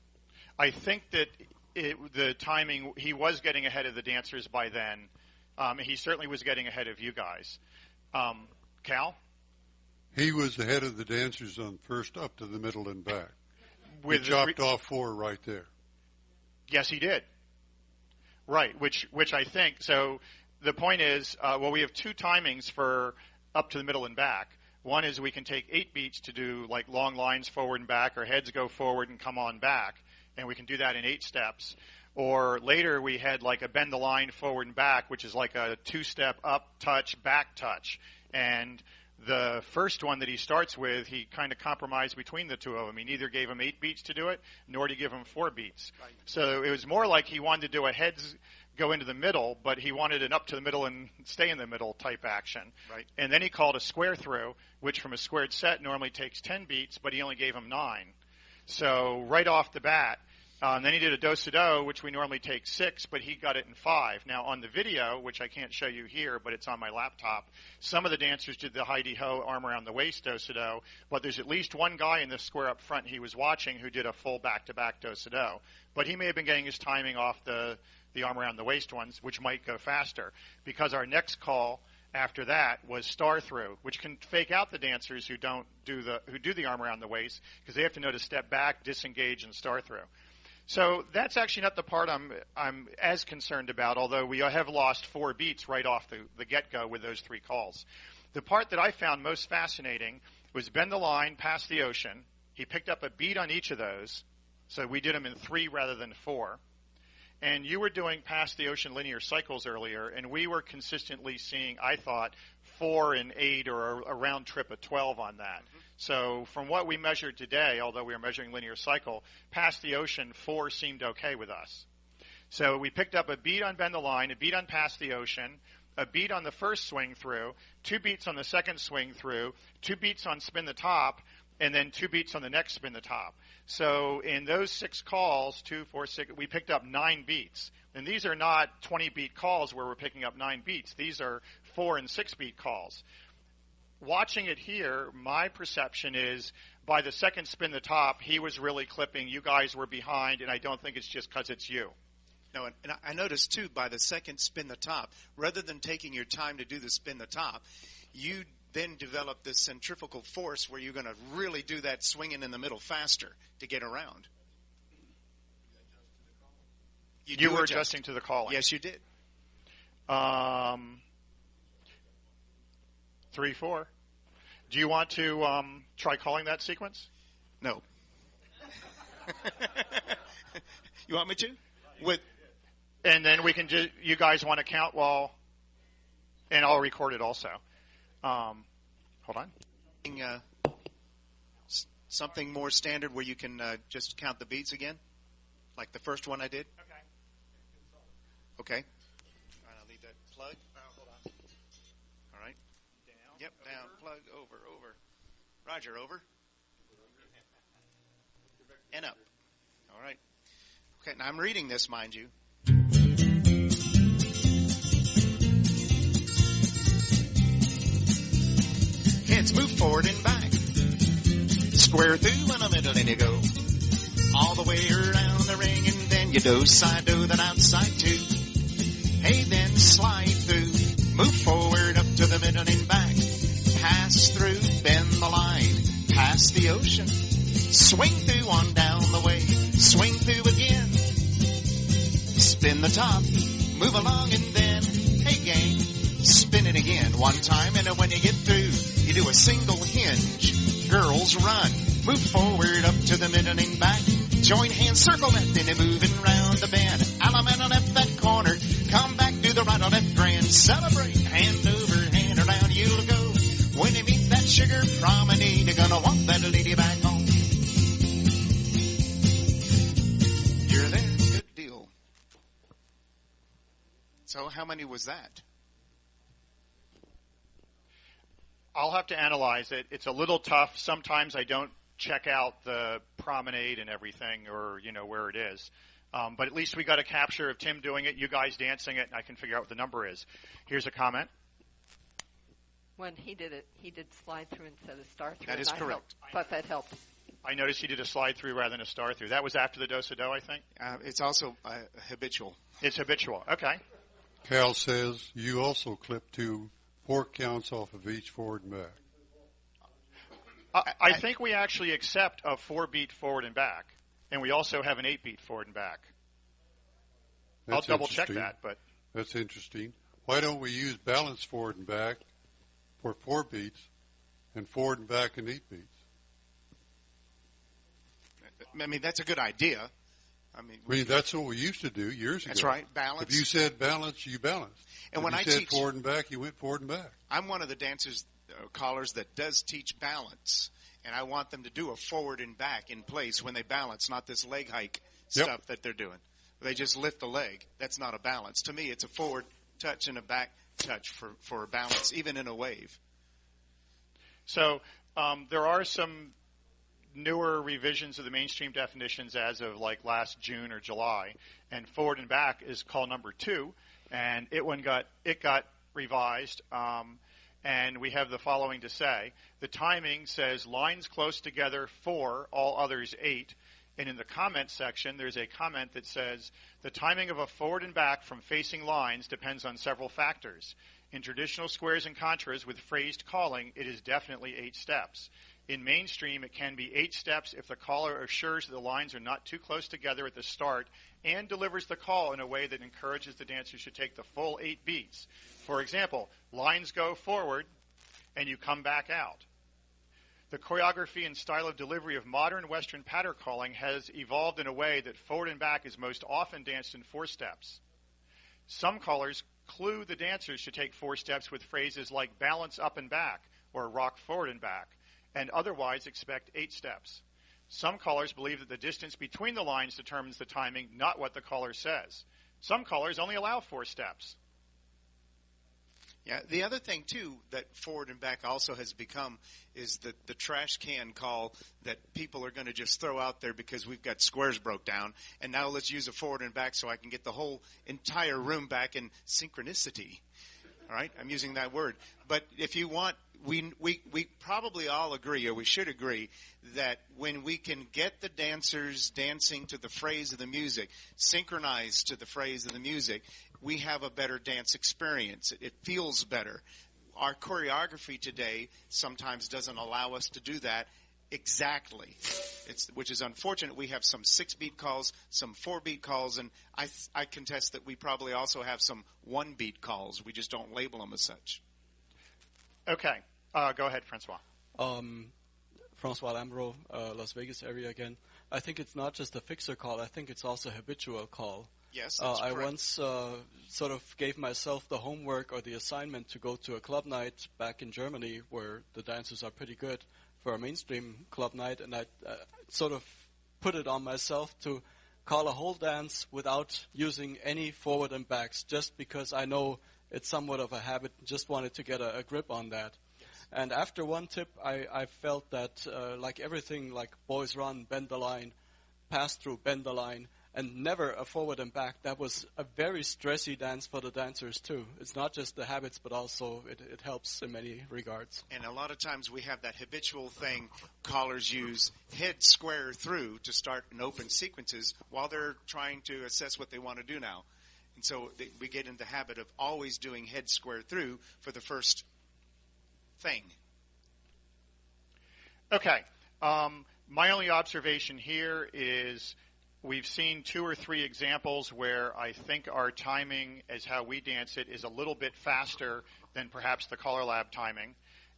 I think that the timing, he was getting ahead of the dancers by then. He certainly was getting ahead of you guys. Cal? He was ahead of the dancers on first up to the middle and back. He chopped off 4 right there. Yes, he did. Right, which I think, so the point is, we have 2 timings for up to the middle and back. One is we can take 8 beats to do like long lines forward and back, or heads go forward and come on back, and we can do that in 8 steps. Or later we had like a bend the line forward and back, which is like a 2-step up touch, back touch. And the first one that he starts with, he kind of compromised between the 2 of them. He neither gave him 8 beats to do it, nor did he give him 4 beats. Right. So it was more like he wanted to do a heads go into the middle, but he wanted an up to the middle and stay in the middle type action. Right. And then he called a square through, which from a squared set normally takes 10 beats, but he only gave him 9. So right off the bat, and then he did a do-si-do, which we normally take 6, but he got it in 5. Now, on the video, which I can't show you here, but it's on my laptop, some of the dancers did the Heidi-Ho arm around the waist do-si-do, but there's at least one guy in the square up front he was watching who did a full back-to-back do-si-do. But he may have been getting his timing off the arm around the waist ones, which might go faster, because our next call after that was star through, which can fake out the dancers who do the arm around the waist, because they have to know to step back, disengage, and star through. So that's actually not the part I'm as concerned about, although we have lost 4 beats right off the get-go with those 3 calls. The part that I found most fascinating was bend the line, past the ocean. He picked up a beat on each of those, so we did them in 3 rather than 4. And you were doing past the ocean linear cycles earlier, and we were consistently seeing, I thought, 4 and 8 or a round trip of 12 on that. Mm-hmm. So from what we measured today, although we were measuring linear cycle, past the ocean, 4 seemed okay with us. So we picked up a beat on bend the line, a beat on past the ocean, a beat on the first swing through, 2 beats on the second swing through, 2 beats on spin the top, and then 2 beats on the next spin the top. So in those 6 calls, 2, 4, 6, we picked up 9 beats. And these are not 20-beat calls where we're picking up 9 beats. These are 4 and 6-beat calls. Watching it here, my perception is by the second spin the top, he was really clipping. You guys were behind, and I don't think it's just because it's you. No, and I noticed, too, by the second spin the top, rather than taking your time to do the spin the top, you then develop this centrifugal force where you're going to really do that swinging in the middle faster to get around. You were adjusting to the calling. Yes, you did. 3, 4. Do you want to try calling that sequence? No. You want me to? And then we can just, you guys want to count while, and I'll record it also. Hold on. Something more standard where you can just count the beats again, like the first one I did. Okay. All right, I'll leave that plug. Hold on. All right. Down. Yep, down. Plug, over. Roger, over. And up. All right. Okay, now I'm reading this, mind you. Heads move forward and back. Square through in the middle and you go. All the way around the ring and then you do side do that outside too. Hey, then slide through. Move forward up to the middle and back. Pass through, bend the line. Pass the ocean. Swing through on down the way. Swing through again. Spin the top. Move along and then again. One time, and when you get through, you do a single hinge. Girls run. Move forward up to the middle and back. Join hands, circle left, and then moving round the bend. Element left that corner. Come back to the right or left grand. Celebrate. Hand over, hand around, you'll go. When you meet that sugar promenade, you're gonna want that lady back home. You're there. Good deal. So how many was that? I'll have to analyze it. It's a little tough. Sometimes I don't check out the promenade and everything, or where it is. But at least we got a capture of Tim doing it, you guys dancing it, and I can figure out what the number is. Here's a comment. When he did it, he did slide through instead of star through. That is correct. Thought that helped. I noticed he did a slide through rather than a star through. That was after the do-so-do, I think? It's also habitual. It's habitual. Okay. Cal says you also clip 2 4 counts off of each forward and back. I think we actually accept a 4-beat forward and back, and we also have an 8-beat forward and back. I'll double-check that. But that's interesting. Why don't we use balance forward and back for 4 beats and forward and back in 8 beats? I mean, that's a good idea. I mean, that's what we used to do years ago. That's right, balance. If you said balance, you balanced. And if when you I said teach forward and back, you went forward and back. I'm one of the dancers, callers, that does teach balance. And I want them to do a forward and back in place when they balance, not this leg hike stuff that they're doing. They just lift the leg. That's not a balance. To me, it's a forward touch and a back touch for balance, even in a wave. So there are some newer revisions of the mainstream definitions as of like last June or July, and forward and back is call number 2, and it got revised, and we have the following to say. The timing says lines close together 4, all others 8, and in the comment section there's a comment that says the timing of a forward and back from facing lines depends on several factors. In traditional squares and contras with phrased calling, it is definitely 8 steps. In mainstream, it can be 8 steps if the caller assures that the lines are not too close together at the start and delivers the call in a way that encourages the dancers to take the full 8 beats. For example, lines go forward and you come back out. The choreography and style of delivery of modern Western patter calling has evolved in a way that forward and back is most often danced in 4 steps. Some callers clue the dancers to take 4 steps with phrases like balance up and back or rock forward and back, and otherwise expect 8 steps. Some callers believe that the distance between the lines determines the timing, not what the caller says. Some callers only allow 4 steps. Yeah, the other thing, too, that forward and back also has become is the trash can call that people are going to just throw out there because we've got squares broke down, and now let's use a forward and back so I can get the whole entire room back in synchronicity. All right, I'm using that word. But if you want, we probably all agree, or we should agree, that when we can get the dancers dancing to the phrase of the music, synchronized to the phrase of the music, we have a better dance experience. It feels better. Our choreography today sometimes doesn't allow us to do that exactly, which is unfortunate. We have some 6-beat calls, some 4-beat calls, and I contest that we probably also have some 1-beat calls. We just don't label them as such. Okay. Go ahead, Francois. Francois Lamro, Las Vegas area again. I think it's not just a fixer call. I think it's also a habitual call. Yes, that's I correct. once sort of gave myself the homework or the assignment to go to a club night back in Germany where the dancers are pretty good for a mainstream club night, and I sort of put it on myself to call a whole dance without using any forward and backs, just because I know it's somewhat of a habit, just wanted to get a grip on that. And after one tip, I felt that like everything, like boys run, bend the line, pass through, bend the line, and never a forward and back. That was a very stressy dance for the dancers too. It's not just the habits, but also it helps in many regards. And a lot of times we have that habitual thing. Callers use head square through to start and open sequences while they're trying to assess what they want to do now. And so we get in the habit of always doing head square through for the first thing. Okay. My only observation here is we've seen 2 or 3 examples where I think our timing as how we dance it is a little bit faster than perhaps the CALLERLAB timing.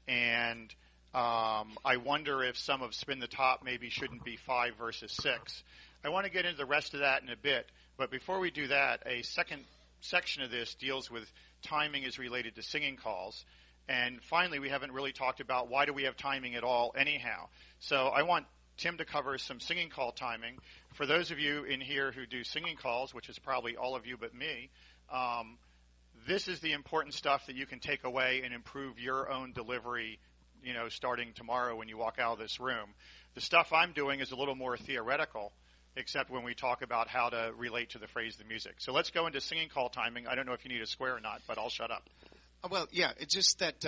And I wonder if some of Spin the Top maybe shouldn't be 5 versus 6. I want to get into the rest of that in a bit, but before we do that, a second section of this deals with timing is related to singing calls. And finally, we haven't really talked about why do we have timing at all anyhow. So I want Tim to cover some singing call timing. For those of you in here who do singing calls, which is probably all of you but me, this is the important stuff that you can take away and improve your own delivery, starting tomorrow when you walk out of this room. The stuff I'm doing is a little more theoretical, except when we talk about how to relate to the phrase, the music. So let's go into singing call timing. I don't know if you need a square or not, but I'll shut up. Well, yeah, it's just that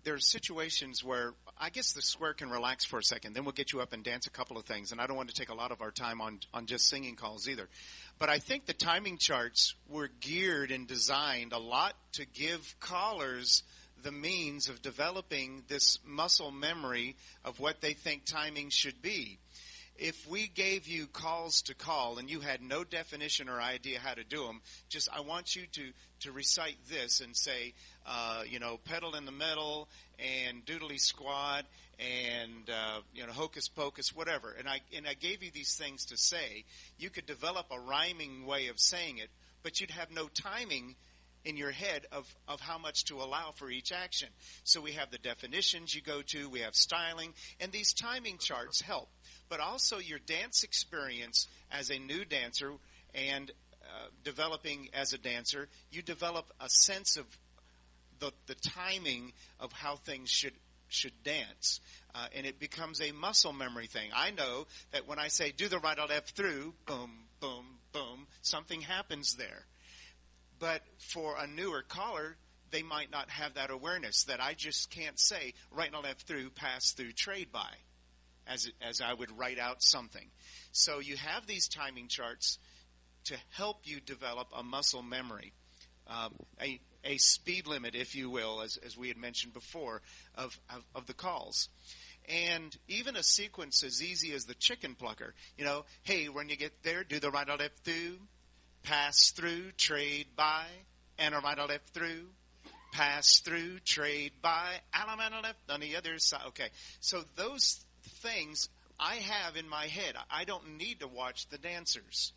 there are situations where I guess the square can relax for a second. Then we'll get you up and dance a couple of things. And I don't want to take a lot of our time on just singing calls either. But I think the timing charts were geared and designed a lot to give callers the means of developing this muscle memory of what they think timing should be. If we gave you calls to call and you had no definition or idea how to do them, just I want you to recite this and say, pedal in the middle and doodly squat and, hocus pocus, whatever. And I gave you these things to say. You could develop a rhyming way of saying it, but you'd have no timing in your head of how much to allow for each action. So we have the definitions you go to, we have styling, and these timing charts help. But also your dance experience as a new dancer and developing as a dancer, you develop a sense of the timing of how things should dance. And it becomes a muscle memory thing. I know that when I say do the right or left through, boom, boom, boom, something happens there. But for a newer caller, they might not have that awareness that I just can't say right and left through, pass through, trade by, as I would write out something. So you have these timing charts to help you develop a muscle memory, a speed limit, if you will, as we had mentioned before, of the calls. And even a sequence as easy as the chicken plucker. Hey, when you get there, do the right or left through, pass through, trade by, and a right or left through, pass through, trade by, and a left on the other side. Okay, so those things I have in my head. I don't need to watch the dancers.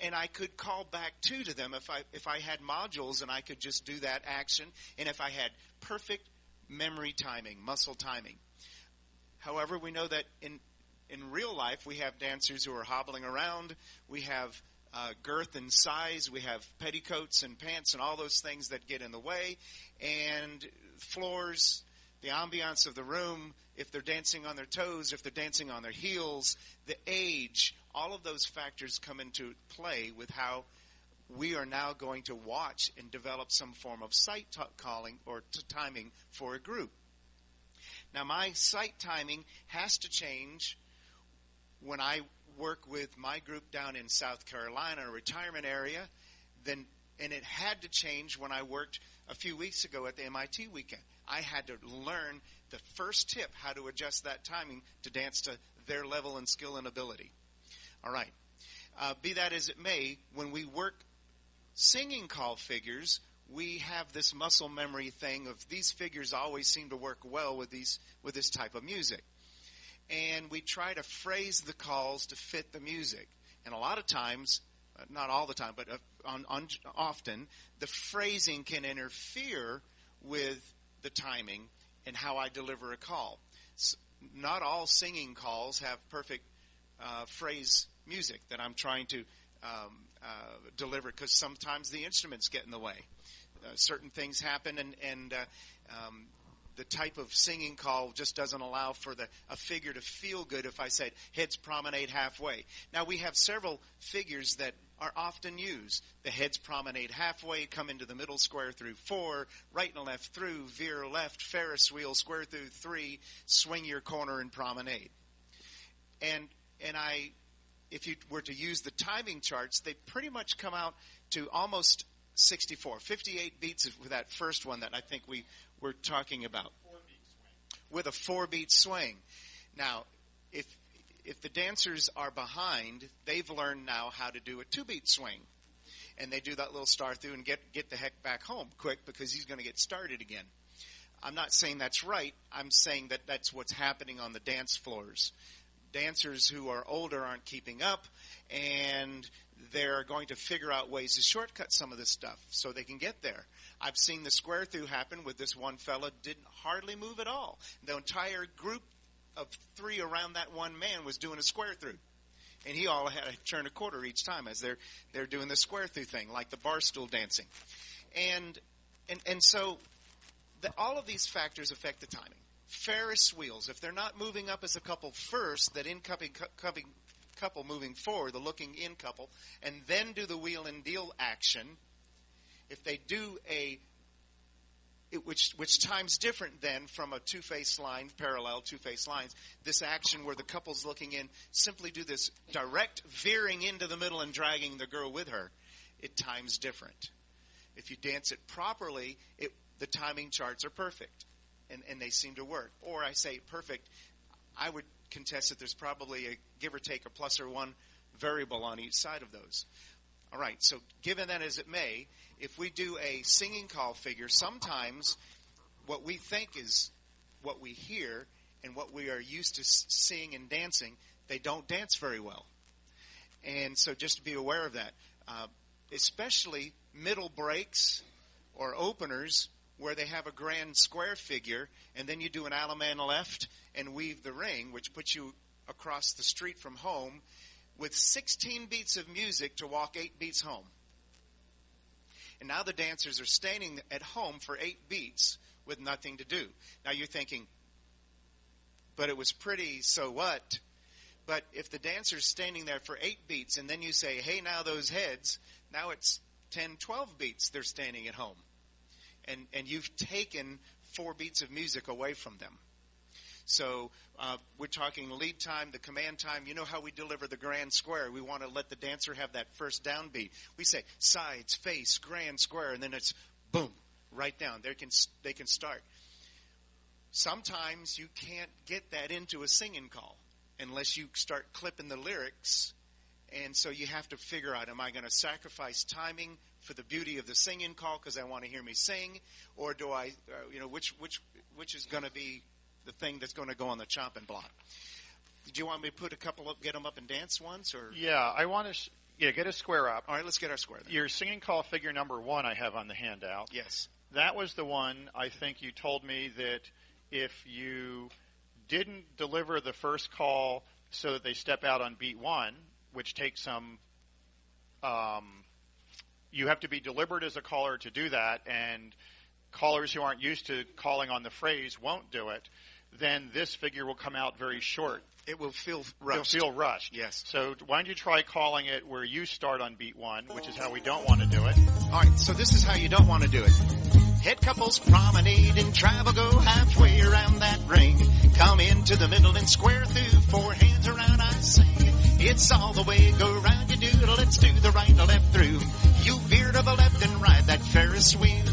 And I could call back to them if I had modules and I could just do that action, and if I had perfect memory timing, muscle timing. However, we know that in real life we have dancers who are hobbling around. We have girth and size. We have petticoats and pants and all those things that get in the way. And floors, the ambiance of the room, if they're dancing on their toes, if they're dancing on their heels, the age, all of those factors come into play with how we are now going to watch and develop some form of sight calling or timing for a group. Now, my sight timing has to change when I work with my group down in South Carolina, a retirement area, and it had to change when I worked a few weeks ago at the MIT weekend. I had to learn the first tip, how to adjust that timing to dance to their level and skill and ability. All right. Be that as it may, when we work singing call figures, we have this muscle memory thing of these figures always seem to work well with this type of music. And we try to phrase the calls to fit the music. And a lot of times, not all the time, but often, the phrasing can interfere with the timing and how I deliver a call. Not all singing calls have perfect phrase music that I'm trying to deliver, because sometimes the instruments get in the way. Certain things happen, and the type of singing call just doesn't allow for a figure to feel good if I said heads promenade halfway. Now, we have several figures that are often used. The heads promenade halfway, come into the middle square through 4, right and left through, veer left, Ferris wheel, square through 3, swing your corner and promenade. And if you were to use the timing charts, they pretty much come out to almost 58 beats for that first one that I think we were talking about. With a 4-beat swing. Now, if the dancers are behind, they've learned now how to do a 2-beat swing. and they do that little star through and get the heck back home quick because he's going to get started again. I'm not saying that's right. I'm saying that that's what's happening on the dance floors. Dancers who are older aren't keeping up, and they're going to figure out ways to shortcut some of this stuff so they can get there. I've seen the square through happen with this one fella didn't hardly move at all. The entire group of 3 around that one man was doing a square through. And he all had to turn a quarter each time as they're doing the square through thing, like the bar stool dancing. And so all of these factors affect the timing. Ferris wheels, if they're not moving up as a couple first, that incoming couple moving forward, the looking in couple, and then do the wheel and deal action, if they do which time's different then from a two-face line, parallel two-face lines, this action where the couple's looking in, simply do this direct veering into the middle and dragging the girl with her, it times different. If you dance it properly, the timing charts are perfect, and they seem to work. Or I say perfect, I would contest that there's probably a give or take a plus or one variable on each side of those. All right, so given that as it may, if we do a singing call figure, sometimes what we think is what we hear and what we are used to seeing and dancing, they don't dance very well. And so just to be aware of that, especially middle breaks or openers where they have a grand square figure, and then you do an Alaman left and weave the ring, which puts you across the street from home with 16 beats of music to walk 8 beats home. And now the dancers are standing at home for 8 beats with nothing to do. Now you're thinking, but it was pretty, so what? But if the dancer's standing there for 8 beats and then you say, hey, now those heads, now it's 10, 12 beats they're standing at home. And you've taken 4 beats of music away from them. So we're talking lead time, the command time. You know how we deliver the grand square. We want to let the dancer have that first downbeat. We say sides, face, grand square, and then it's boom, right down. They can start. Sometimes you can't get that into a singing call unless you start clipping the lyrics. And so you have to figure out, am I going to sacrifice timing for the beauty of the singing call because I want to hear me sing, or do I, which is going to be the thing that's going to go on the chopping block? Do you want me to put a couple up, get them up and dance once, or? Yeah, I want to. Get a square up. All right, let's get our square then. Your singing call figure number 1 I have on the handout. Yes. That was the one I think you told me that if you didn't deliver the first call so that they step out on beat 1, which takes some, you have to be deliberate as a caller to do that, and callers who aren't used to calling on the phrase won't do it, then this figure will come out very short. It will feel rushed. It'll feel rushed. Yes. So why don't you try calling it where you start on beat 1, which is how we don't want to do it. All right, so this is how you don't want to do it. Head couples promenade and travel, go halfway around that ring. Come into the middle and square through, 4 hands around, I sing. It's all the way, go round you do, let's do the right and left through. You veer to the left and ride that Ferris wheel.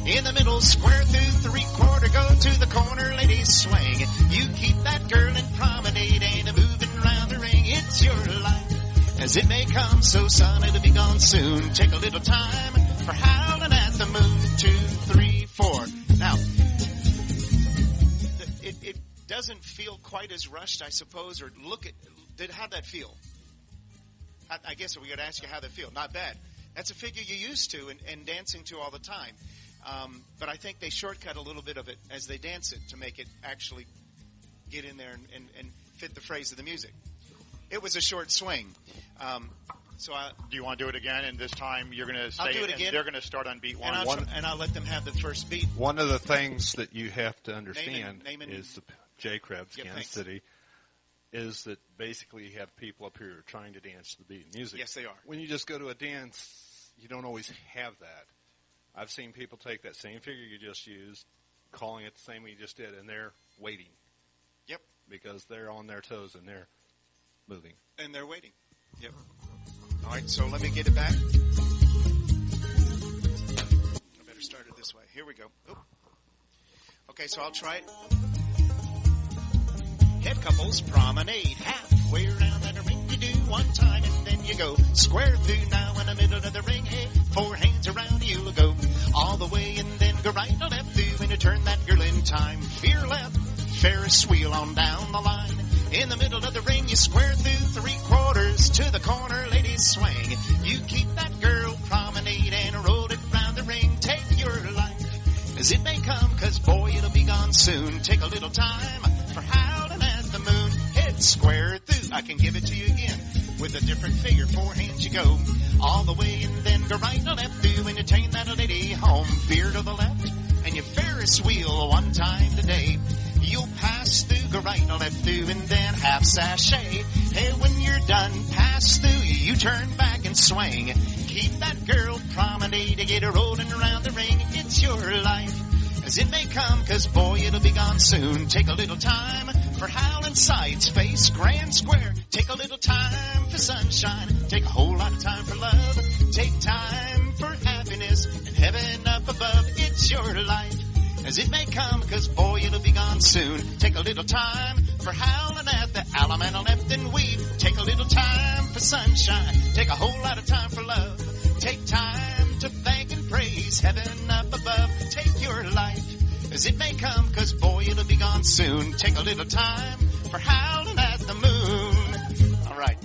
In the middle, square through, 3/4, go to the corner, ladies swing. You keep that girl in promenade, ain't a moving round the ring. It's your life, as it may come, so son, it'll be gone soon. Take a little time for howling at the moon. 2, 3, 4. Now, it doesn't feel quite as rushed, I suppose, or how'd that feel? I guess we got to ask you how that feel. Not bad. That's a figure you're used to and dancing to all the time. But I think they shortcut a little bit of it as they dance it to make it actually get in there and fit the phrase of the music. It was a short swing. Do you want to do it again? And this time you're going to say I'll do it again. They're going to start on beat 1. And I'll let them have the first beat. One of the things that you have to understand is the J. Krebs, Yeah, Kansas thanks. City, is that basically you have people up here trying to dance to the beat of music. Yes, they are. When you just go to a dance, you don't always have that. I've seen people take that same figure you just used, calling it the same way you just did, and they're waiting. Yep. Because they're on their toes and they're moving. And they're waiting. Yep. All right, so let me get it back. I better start it this way. Here we go. Oop. Okay, so I'll try it. Head couples promenade halfway around that ring. You do one time, and then you go. Square through now in the middle of the ring. Hey, 4 hands around you'll go. All the way and then go right to left through and you turn that girl in time. Veer left, Ferris wheel on down the line. In the middle of the ring, you square through 3/4 to the corner, ladies swing. You keep that girl promenade and roll it round the ring. Take your life as it may come, 'cause boy, it'll be gone soon. Take a little time for howling at the moon. Head square through, I can give it to you again with a different figure. 4 hands you go, all the way and then go right to left through and you take that lady home. Veer to the left and you Ferris wheel 1 time today. You'll pass through, go right to left through, and then half sashay. Hey, when you're done, pass through, you turn back and swing. Keep that girl promenade to get her rolling around the ring. It's your life as it may come, 'cause boy, it'll be gone soon. Take a little time for howling sights, face grand square. Take a little time for sunshine. Take a whole lot of time for love. Take time for happiness and heaven up above. It's your life as it may come, 'cause boy, it'll be gone soon. Take a little time for howling at the alum and a left and weave. Take a little time for sunshine. Take a whole lot of time for love. Take time to thank and praise heaven up above. Take your life as it may come, 'cause boy, it'll be gone soon. Take a little time for howling at the moon. All right.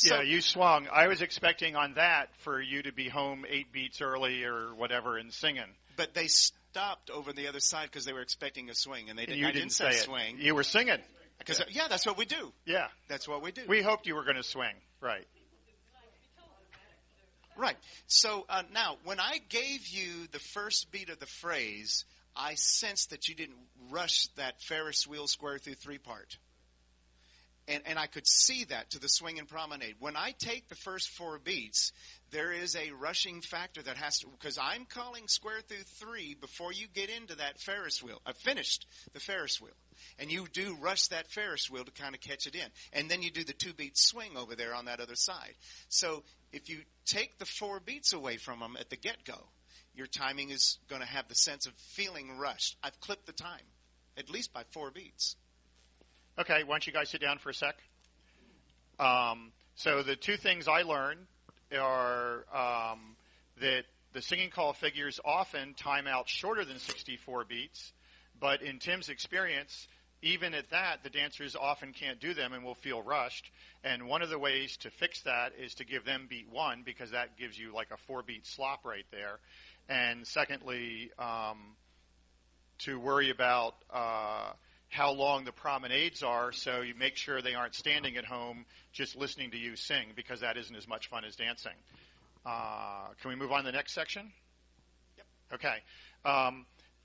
Yeah, you swung. I was expecting on that for you to be home 8 beats early or whatever and singing. But they stopped over the other side because they were expecting a swing, and they didn't. You I didn't say it. swing. You were singing. Because yeah, that's what we do. Yeah, that's what we do. We hoped you were going to swing, right? Right. So now, when I gave you the first beat of the phrase, I sensed that you didn't rush that Ferris wheel square through 3 part. And I could see that to the swing and promenade. When I take the first 4 beats, there is a rushing factor that has to, because I'm calling square through 3 before you get into that Ferris wheel. I've finished the Ferris wheel. And you do rush that Ferris wheel to kind of catch it in. And then you do the 2-beat swing over there on that other side. So if you take the 4 beats away from them at the get-go, your timing is going to have the sense of feeling rushed. I've clipped the time, at least by 4 beats. Okay, why don't you guys sit down for a sec? So the 2 things I learned are that the singing call figures often time out shorter than 64 beats, but in Tim's experience, even at that, the dancers often can't do them and will feel rushed. And one of the ways to fix that is to give them beat 1, because that gives you like a 4-beat slop right there. And secondly, to worry about how long the promenades are, so you make sure they aren't standing at home just listening to you sing, because that isn't as much fun as dancing. Can we move on to the next section? Yep. Okay.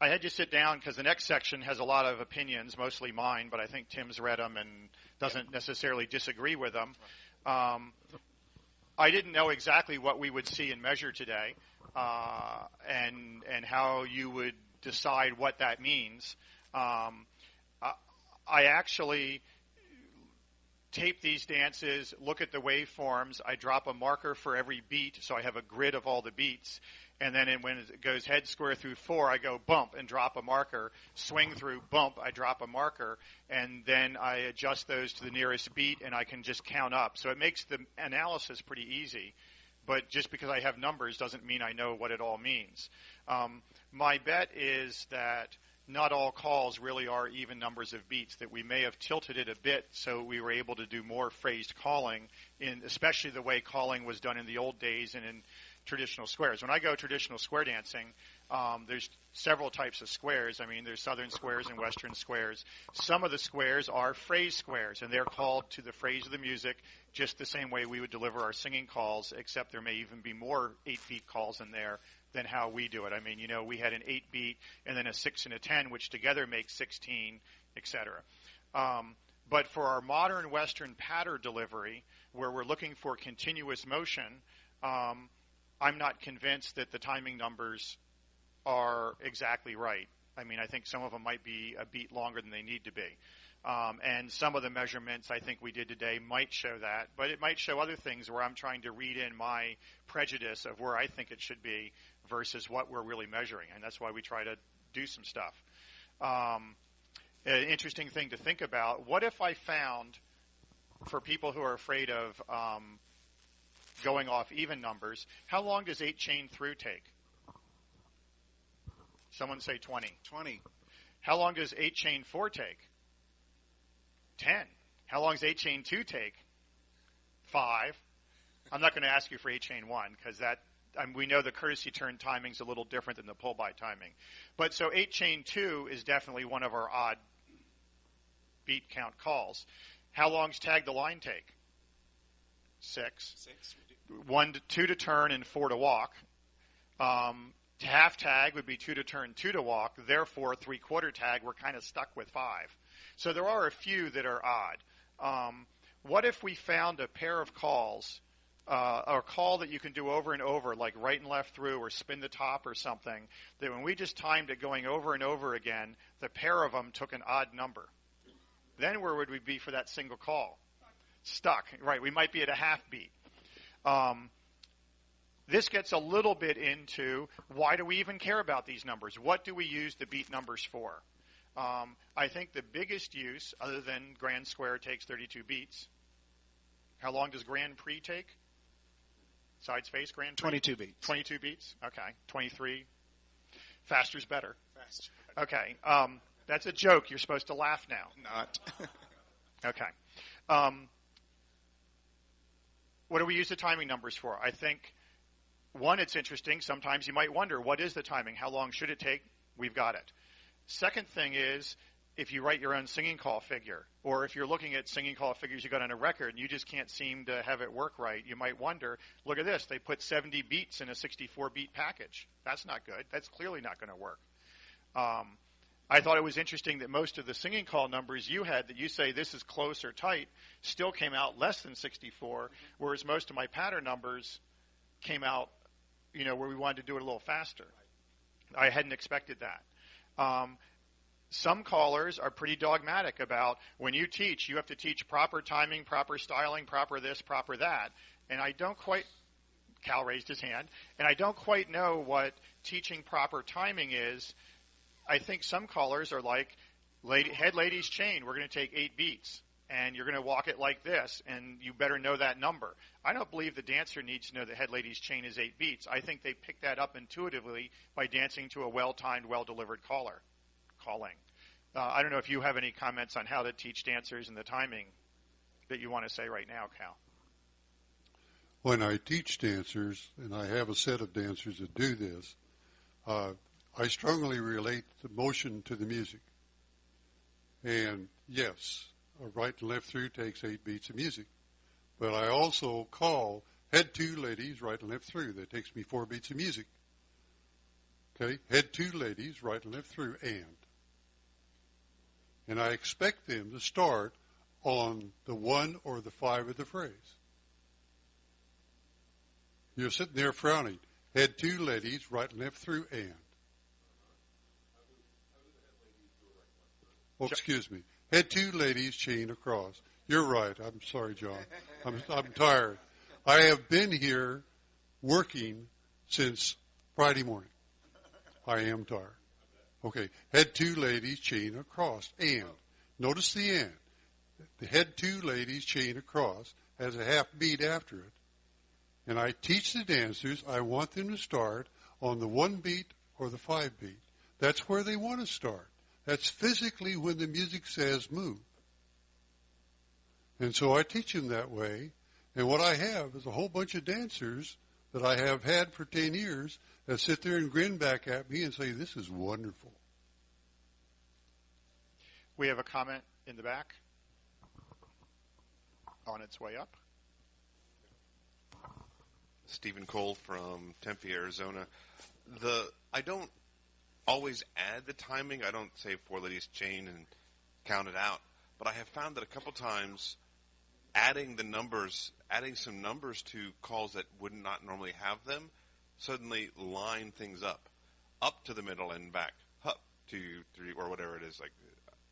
I had you sit down because the next section has a lot of opinions, mostly mine, but I think Tim's read them and doesn't necessarily disagree with them. I didn't know exactly what we would see and measure today, and how you would decide what that means. I actually tape these dances, look at the waveforms. I drop a marker for every beat, so I have a grid of all the beats. And then when it goes head square through 4, I go bump and drop a marker. Swing through bump, I drop a marker. And then I adjust those to the nearest beat, and I can just count up. So it makes the analysis pretty easy. But just because I have numbers doesn't mean I know what it all means. My bet is that not all calls really are even numbers of beats, that we may have tilted it a bit so we were able to do more phrased calling, especially the way calling was done in the old days and in traditional squares. When I go traditional square dancing, there's several types of squares. I mean, there's southern squares and western squares. Some of the squares are phrase squares, and they're called to the phrase of the music just the same way we would deliver our singing calls, except there may even be more 8-beat calls in there than how we do it. I mean, we had an 8-beat and then a 6 and a 10, which together make 16, etc. But for our modern Western pattern delivery, where we're looking for continuous motion, I'm not convinced that the timing numbers are exactly right. I mean, I think some of them might be a beat longer than they need to be. And some of the measurements I think we did today might show that, but it might show other things where I'm trying to read in my prejudice of where I think it should be versus what we're really measuring, and that's why we try to do some stuff. an interesting thing to think about. What if I found, for people who are afraid of going off even numbers, how long does 8 chain through take? Someone say 20. 20. How long does 8 chain 4 take? 10. How long does 8 chain 2 take? 5. I'm not going to ask you for 8 chain 1 because we know the courtesy turn timing is a little different than the pull by timing. But so 8 chain 2 is definitely one of our odd beat count calls. How long does tag the line take? 6. 2 to turn and 4 to walk. Half tag would be 2 to turn, 2 to walk. Therefore, 3/4 tag, we're kind of stuck with 5. So there are a few that are odd. What if we found a pair of calls, or a call that you can do over and over, like right and left through or spin the top or something, that when we just timed it going over and over again, the pair of them took an odd number? Then where would we be for that single call? Stuck. Right, we might be at a half beat. This gets a little bit into why do we even care about these numbers? What do we use the beat numbers for? I think the biggest use, other than grand square takes 32 beats. How long does grand pre take? Sides face grand pre? 22 beats. 22 beats? Okay. 23. Faster's better. Faster. Okay. That's a joke. You're supposed to laugh now. Not. Okay. What do we use the timing numbers for? I think, one, it's interesting. Sometimes you might wonder, what is the timing? How long should it take? We've got it. Second thing is, if you write your own singing call figure, or if you're looking at singing call figures you got on a record and you just can't seem to have it work right, you might wonder, look at this, they put 70 beats in a 64-beat package. That's not good. That's clearly not going to work. I thought it was interesting that most of the singing call numbers you had that you say this is close or tight still came out less than 64, whereas most of my pattern numbers came out, where we wanted to do it a little faster. I hadn't expected that. Some callers are pretty dogmatic about when you teach, you have to teach proper timing, proper styling, proper this, proper that. And I don't quite, Cal raised his hand, and I don't quite know what teaching proper timing is. I think some callers are like, head ladies chain, we're going to take 8 beats, and you're going to walk it like this, and you better know that number. I don't believe the dancer needs to know the head ladies chain is 8 beats. I think they pick that up intuitively by dancing to a well-timed, well-delivered calling. I don't know if you have any comments on how to teach dancers and the timing that you want to say right now, Cal. When I teach dancers, and I have a set of dancers that do this, I strongly relate the motion to the music. And yes, a right and left through takes 8 beats of music. But I also call head 2 ladies, right and left through. That takes me 4 beats of music. Okay, head 2 ladies, right and left through, and I expect them to start on the 1 or the 5 of the phrase. You're sitting there frowning. Head 2 ladies, right and left through, and. Oh, excuse me. Head 2 ladies, chain across. You're right. I'm sorry, John. I'm tired. I have been here working since Friday morning. I am tired. Okay. Head 2 ladies, chain across, and. Notice the and. The head 2 ladies, chain across, has a half beat after it. And I teach the dancers, I want them to start on the 1 beat or the 5 beat. That's where they want to start. That's physically when the music says move. And so I teach them that way. And what I have is a whole bunch of dancers that I have had for 10 years that sit there and grin back at me and say, this is wonderful. We have a comment in the back. On its way up. Stephen Cole from Tempe, Arizona. I don't always add the timing. I don't say 4 ladies chain and count it out. But I have found that a couple times adding some numbers to calls that would not normally have them suddenly line things up to the middle and back, up, 2, 3, or whatever it is. Like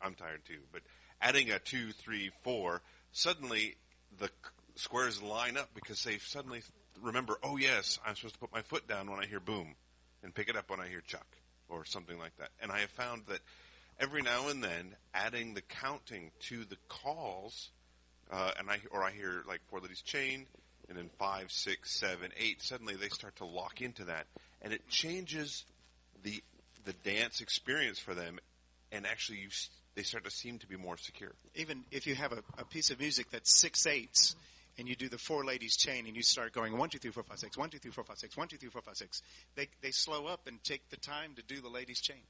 I'm tired too, but adding a 2, 3, 4, suddenly the squares line up because they suddenly remember, oh yes, I'm supposed to put my foot down when I hear boom and pick it up when I hear chuck or something like that. And I have found that every now and then adding the counting to the calls, and I hear like Four Ladies Chain, and then 5, 6, 7, 8. Suddenly they start to lock into that, and it changes the dance experience for them, and actually they start to seem to be more secure. Even if you have a piece of music that's 6/8, and you do the Four Ladies Chain, and you start going 1, 2, 3, 4, 5, 6, 1, 2, 3, 4, 5, 6, 1, 2, 3, 4, 5, 6. They slow up and take the time to do the Ladies Chain.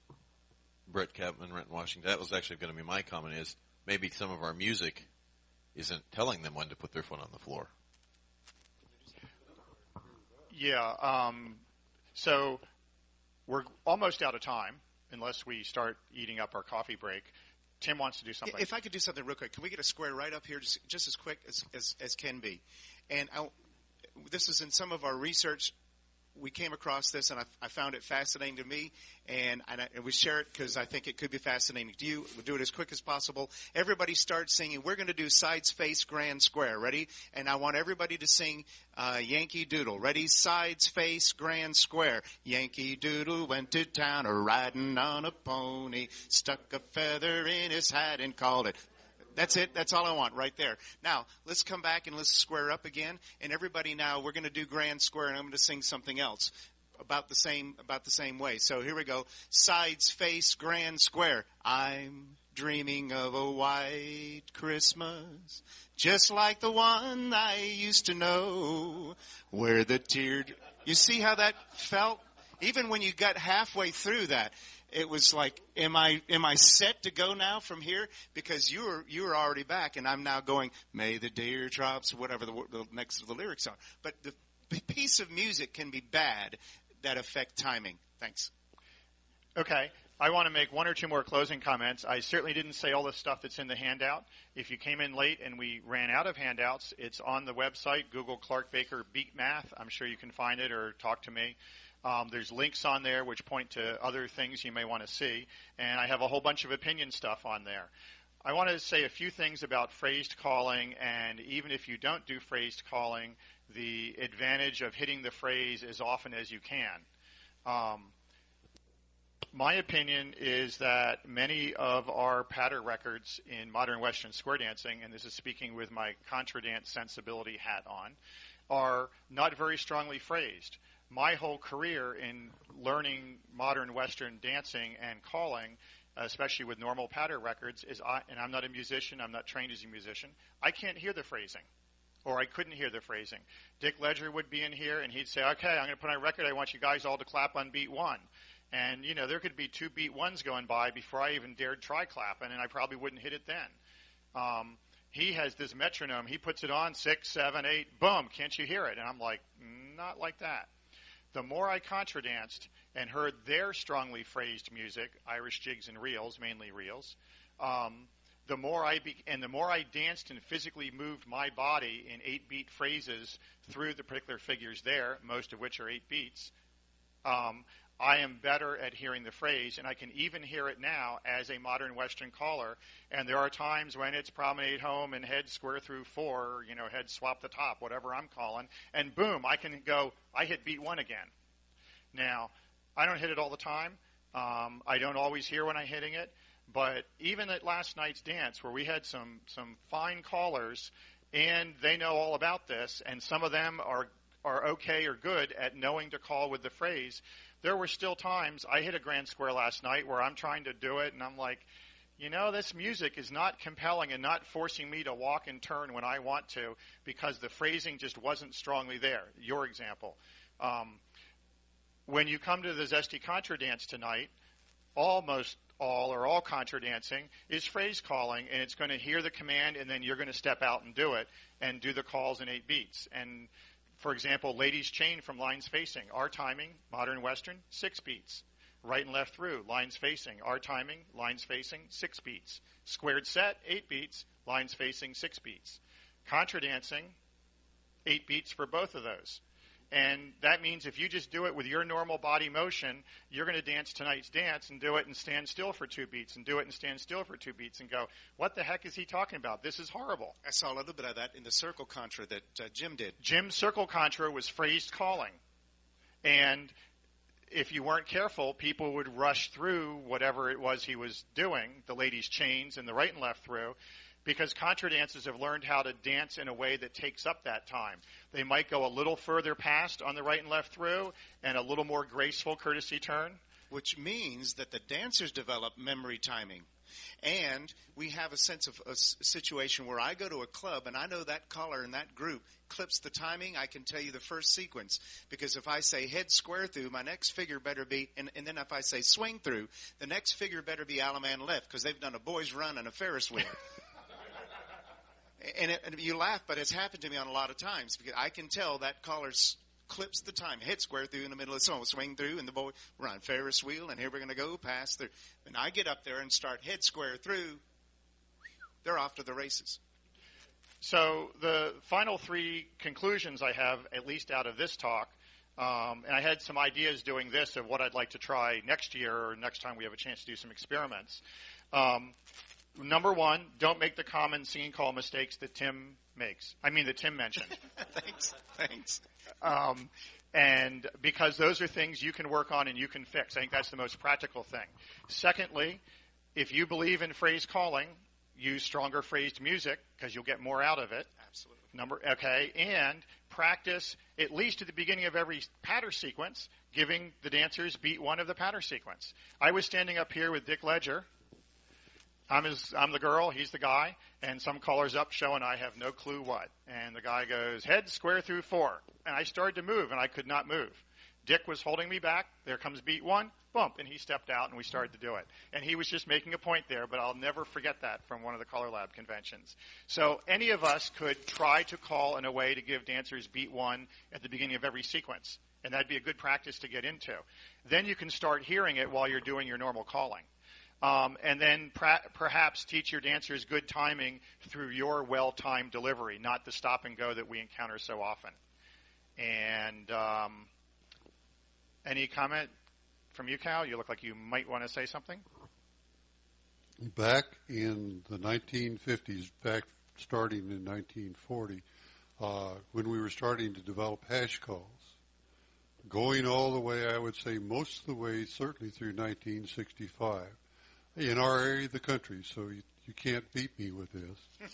Brett Kaplan, Renton, Washington. That was actually going to be my comment. Is maybe some of our music isn't telling them when to put their foot on the floor. Yeah. So we're almost out of time, unless we start eating up our coffee break. Tim wants to do something. If I could do something real quick, can we get a square right up here just as quick as can be? And this is in some of our research. We came across this, and I found it fascinating to me, and we share it because I think it could be fascinating to you. We'll do it as quick as possible. Everybody start singing. We're going to do sides, face, grand, square. Ready? And I want everybody to sing Yankee Doodle. Ready? Sides, face, grand, square. Yankee Doodle went to town riding on a pony, stuck a feather in his hat and called it. That's it. That's all I want right there. Now, let's come back and let's square up again. And everybody now, we're going to do grand square, and I'm going to sing something else about the same way. So here we go. Sides, face, grand square. I'm dreaming of a white Christmas, just like the one I used to know, where the tear... You see how that felt? Even when you got halfway through that, it was like, am I set to go now from here? Because you were already back, and I'm now going, may the deer drops, whatever the next of the lyrics are. But the piece of music can be bad that affect timing. Thanks. Okay. I want to make one or two more closing comments. I certainly didn't say all the stuff that's in the handout. If you came in late and we ran out of handouts, it's on the website. Google Clark Baker Beat Math. I'm sure you can find it or talk to me. There's links on there which point to other things you may want to see, and I have a whole bunch of opinion stuff on there. I want to say a few things about phrased calling, and even if you don't do phrased calling, the advantage of hitting the phrase as often as you can. My opinion is that many of our patter records in modern Western square dancing, and this is speaking with my contra dance sensibility hat on, are not very strongly phrased. My whole career in learning modern Western dancing and calling, especially with normal patter records, and I'm not a musician, I'm not trained as a musician, I can't hear the phrasing, or I couldn't hear the phrasing. Dick Ledger would be in here, and he'd say, okay, I'm going to put on a record, I want you guys all to clap on beat 1. And, there could be 2 beat 1s going by before I even dared try clapping, and I probably wouldn't hit it then. He has this metronome, he puts it on, 6, 7, 8, boom, can't you hear it? And I'm like, not like that. The more I contra-danced and heard their strongly phrased music, Irish jigs and reels, mainly reels, the more I danced and physically moved my body in 8-beat phrases through the particular figures there, most of which are 8 beats, I am better at hearing the phrase, and I can even hear it now as a modern Western caller. And there are times when it's promenade home and head square through 4, head swap the top, whatever I'm calling, and boom, I can go, I hit beat 1 again. Now, I don't hit it all the time. I don't always hear when I'm hitting it, but even at last night's dance where we had some fine callers, and they know all about this, and some of them are okay or good at knowing to call with the phrase, there were still times, I hit a grand square last night where I'm trying to do it, and I'm like, this music is not compelling and not forcing me to walk and turn when I want to because the phrasing just wasn't strongly there. Your example. When you come to the Zesty Contra dance tonight, almost all or all contra dancing is phrase calling, and it's going to hear the command, and then you're going to step out and do it and do the calls in 8 beats. And for example, ladies chain from lines facing. Our timing, modern Western, 6 beats. Right and left through, lines facing. Our timing, lines facing, 6 beats. Squared set, 8 beats. Lines facing, 6 beats. Contra dancing, 8 beats for both of those. And that means if you just do it with your normal body motion, you're going to dance tonight's dance and do it and stand still for 2 beats and do it and stand still for 2 beats and go, what the heck is he talking about? This is horrible. I saw a little bit of that in the circle contra that Jim did. Jim's circle contra was phrased calling. And if you weren't careful, people would rush through whatever it was he was doing, the ladies' chains and the right and left through, because contra dancers have learned how to dance in a way that takes up that time. They might go a little further past on the right and left through and a little more graceful courtesy turn. Which means that the dancers develop memory timing. And we have a sense of a situation where I go to a club and I know that caller in that group clips the timing. I can tell you the first sequence. Because if I say head square through, my next figure better be, and then if I say swing through, the next figure better be Alaman left because they've done a boys run and a Ferris wheel. And you laugh, but it's happened to me on a lot of times because I can tell that caller's clips the time, head square through in the middle of the song, swing through, and the boy, we're on Ferris wheel, and here we're going to go past through. And I get up there and start head square through, they're off to the races. So the final three conclusions I have, at least out of this talk, and I had some ideas doing this of what I'd like to try next year or next time we have a chance to do some experiments. Number one, don't make the common singing call mistakes that Tim mentioned. Thanks. And because those are things you can work on and you can fix. I think that's the most practical thing. Secondly, if you believe in phrase calling, use stronger phrased music because you'll get more out of it. Absolutely. And practice at least at the beginning of every patter sequence, giving the dancers beat one of the patter sequence. I was standing up here with Dick Ledger. I'm the girl, he's the guy, and some caller's up showing I have no clue what. And the guy goes, head square through 4. And I started to move, and I could not move. Dick was holding me back. There comes beat 1, bump, and he stepped out, and we started to do it. And he was just making a point there, but I'll never forget that from one of the CALLERLAB conventions. So any of us could try to call in a way to give dancers beat 1 at the beginning of every sequence, and that'd be a good practice to get into. Then you can start hearing it while you're doing your normal calling. And then perhaps teach your dancers good timing through your well-timed delivery, not the stop and go that we encounter so often. And any comment from you, Cal? You look like you might want to say something. Back in the 1950s, starting in 1940, when we were starting to develop hash calls, going all the way, I would say most of the way, certainly through 1965, in our area of the country, so you can't beat me with this.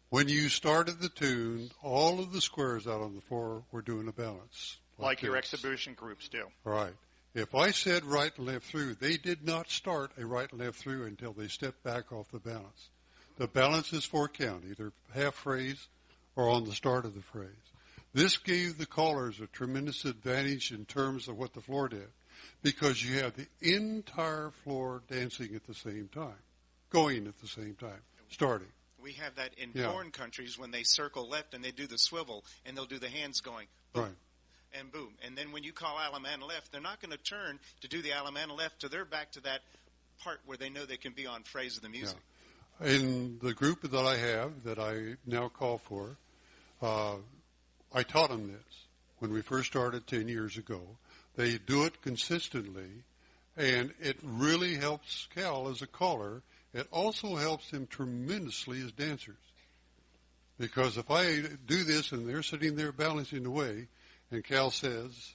When you started the tune, all of the squares out on the floor were doing a balance. Like your exhibition groups do. Right. If I said right and left through, they did not start a right and left through until they stepped back off the balance. The balance is 4 count, either half phrase or on the start of the phrase. This gave the callers a tremendous advantage in terms of what the floor did, because you have the entire floor dancing at the same time, going at the same time, starting. We have that in foreign countries when they circle left and they do the swivel and they'll do the hands going boom and boom. And then when you call Alaman left, they're not going to turn to do the Alaman left till they're back to that part where they know they can be on phrase of the music. Yeah. In the group that I have that I now call for, I taught them this when we first started 10 years ago. They do it consistently, and it really helps Cal as a caller. It also helps them tremendously as dancers. Because if I do this and they're sitting there balancing away, and Cal says,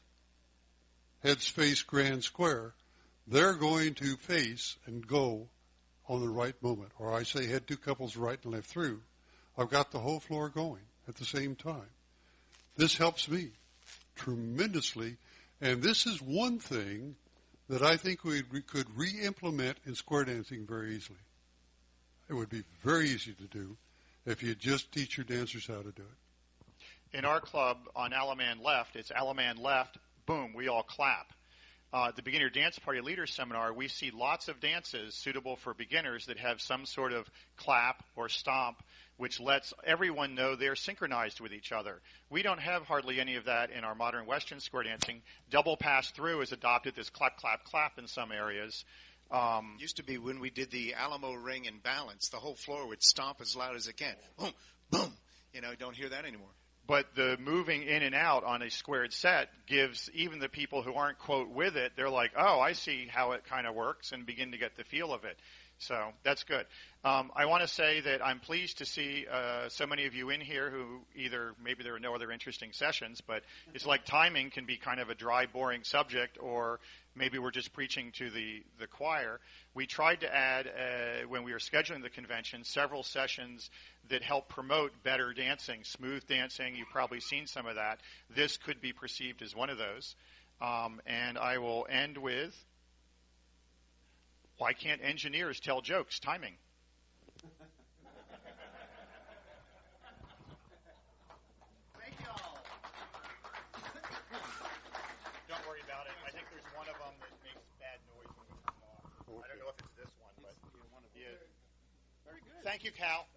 heads face grand square, they're going to face and go on the right moment. Or I say head 2 couples right and left through. I've got the whole floor going at the same time. This helps me tremendously. And this is one thing that I think we could re-implement in square dancing very easily. It would be very easy to do if you just teach your dancers how to do it. In our club, on Alaman left, it's Alaman left, boom, we all clap. At the Beginner Dance Party Leaders Seminar, we see lots of dances suitable for beginners that have some sort of clap or stomp, which lets everyone know they're synchronized with each other. We don't have hardly any of that in our modern Western square dancing. Double pass through has adopted this clap, clap, clap in some areas. Used to be when we did the Alamo ring and balance, the whole floor would stomp as loud as it can. Boom, boom. You don't hear that anymore. But the moving in and out on a squared set gives even the people who aren't, quote, with it, they're like, oh, I see how it kind of works, and begin to get the feel of it. So that's good. I want to say that I'm pleased to see so many of you in here who either maybe there were no other interesting sessions, but it's like timing can be kind of a dry, boring subject, or maybe we're just preaching to the choir. We tried to add, when we were scheduling the convention, several sessions that help promote better dancing, smooth dancing. You've probably seen some of that. This could be perceived as one of those. And I will end with, why can't engineers tell jokes? Timing. Thank you all. Don't worry about it. I think there's one of them that makes bad noise when we turn it off. I don't know if it's this one, but one of them. Very good. Thank you, Cal.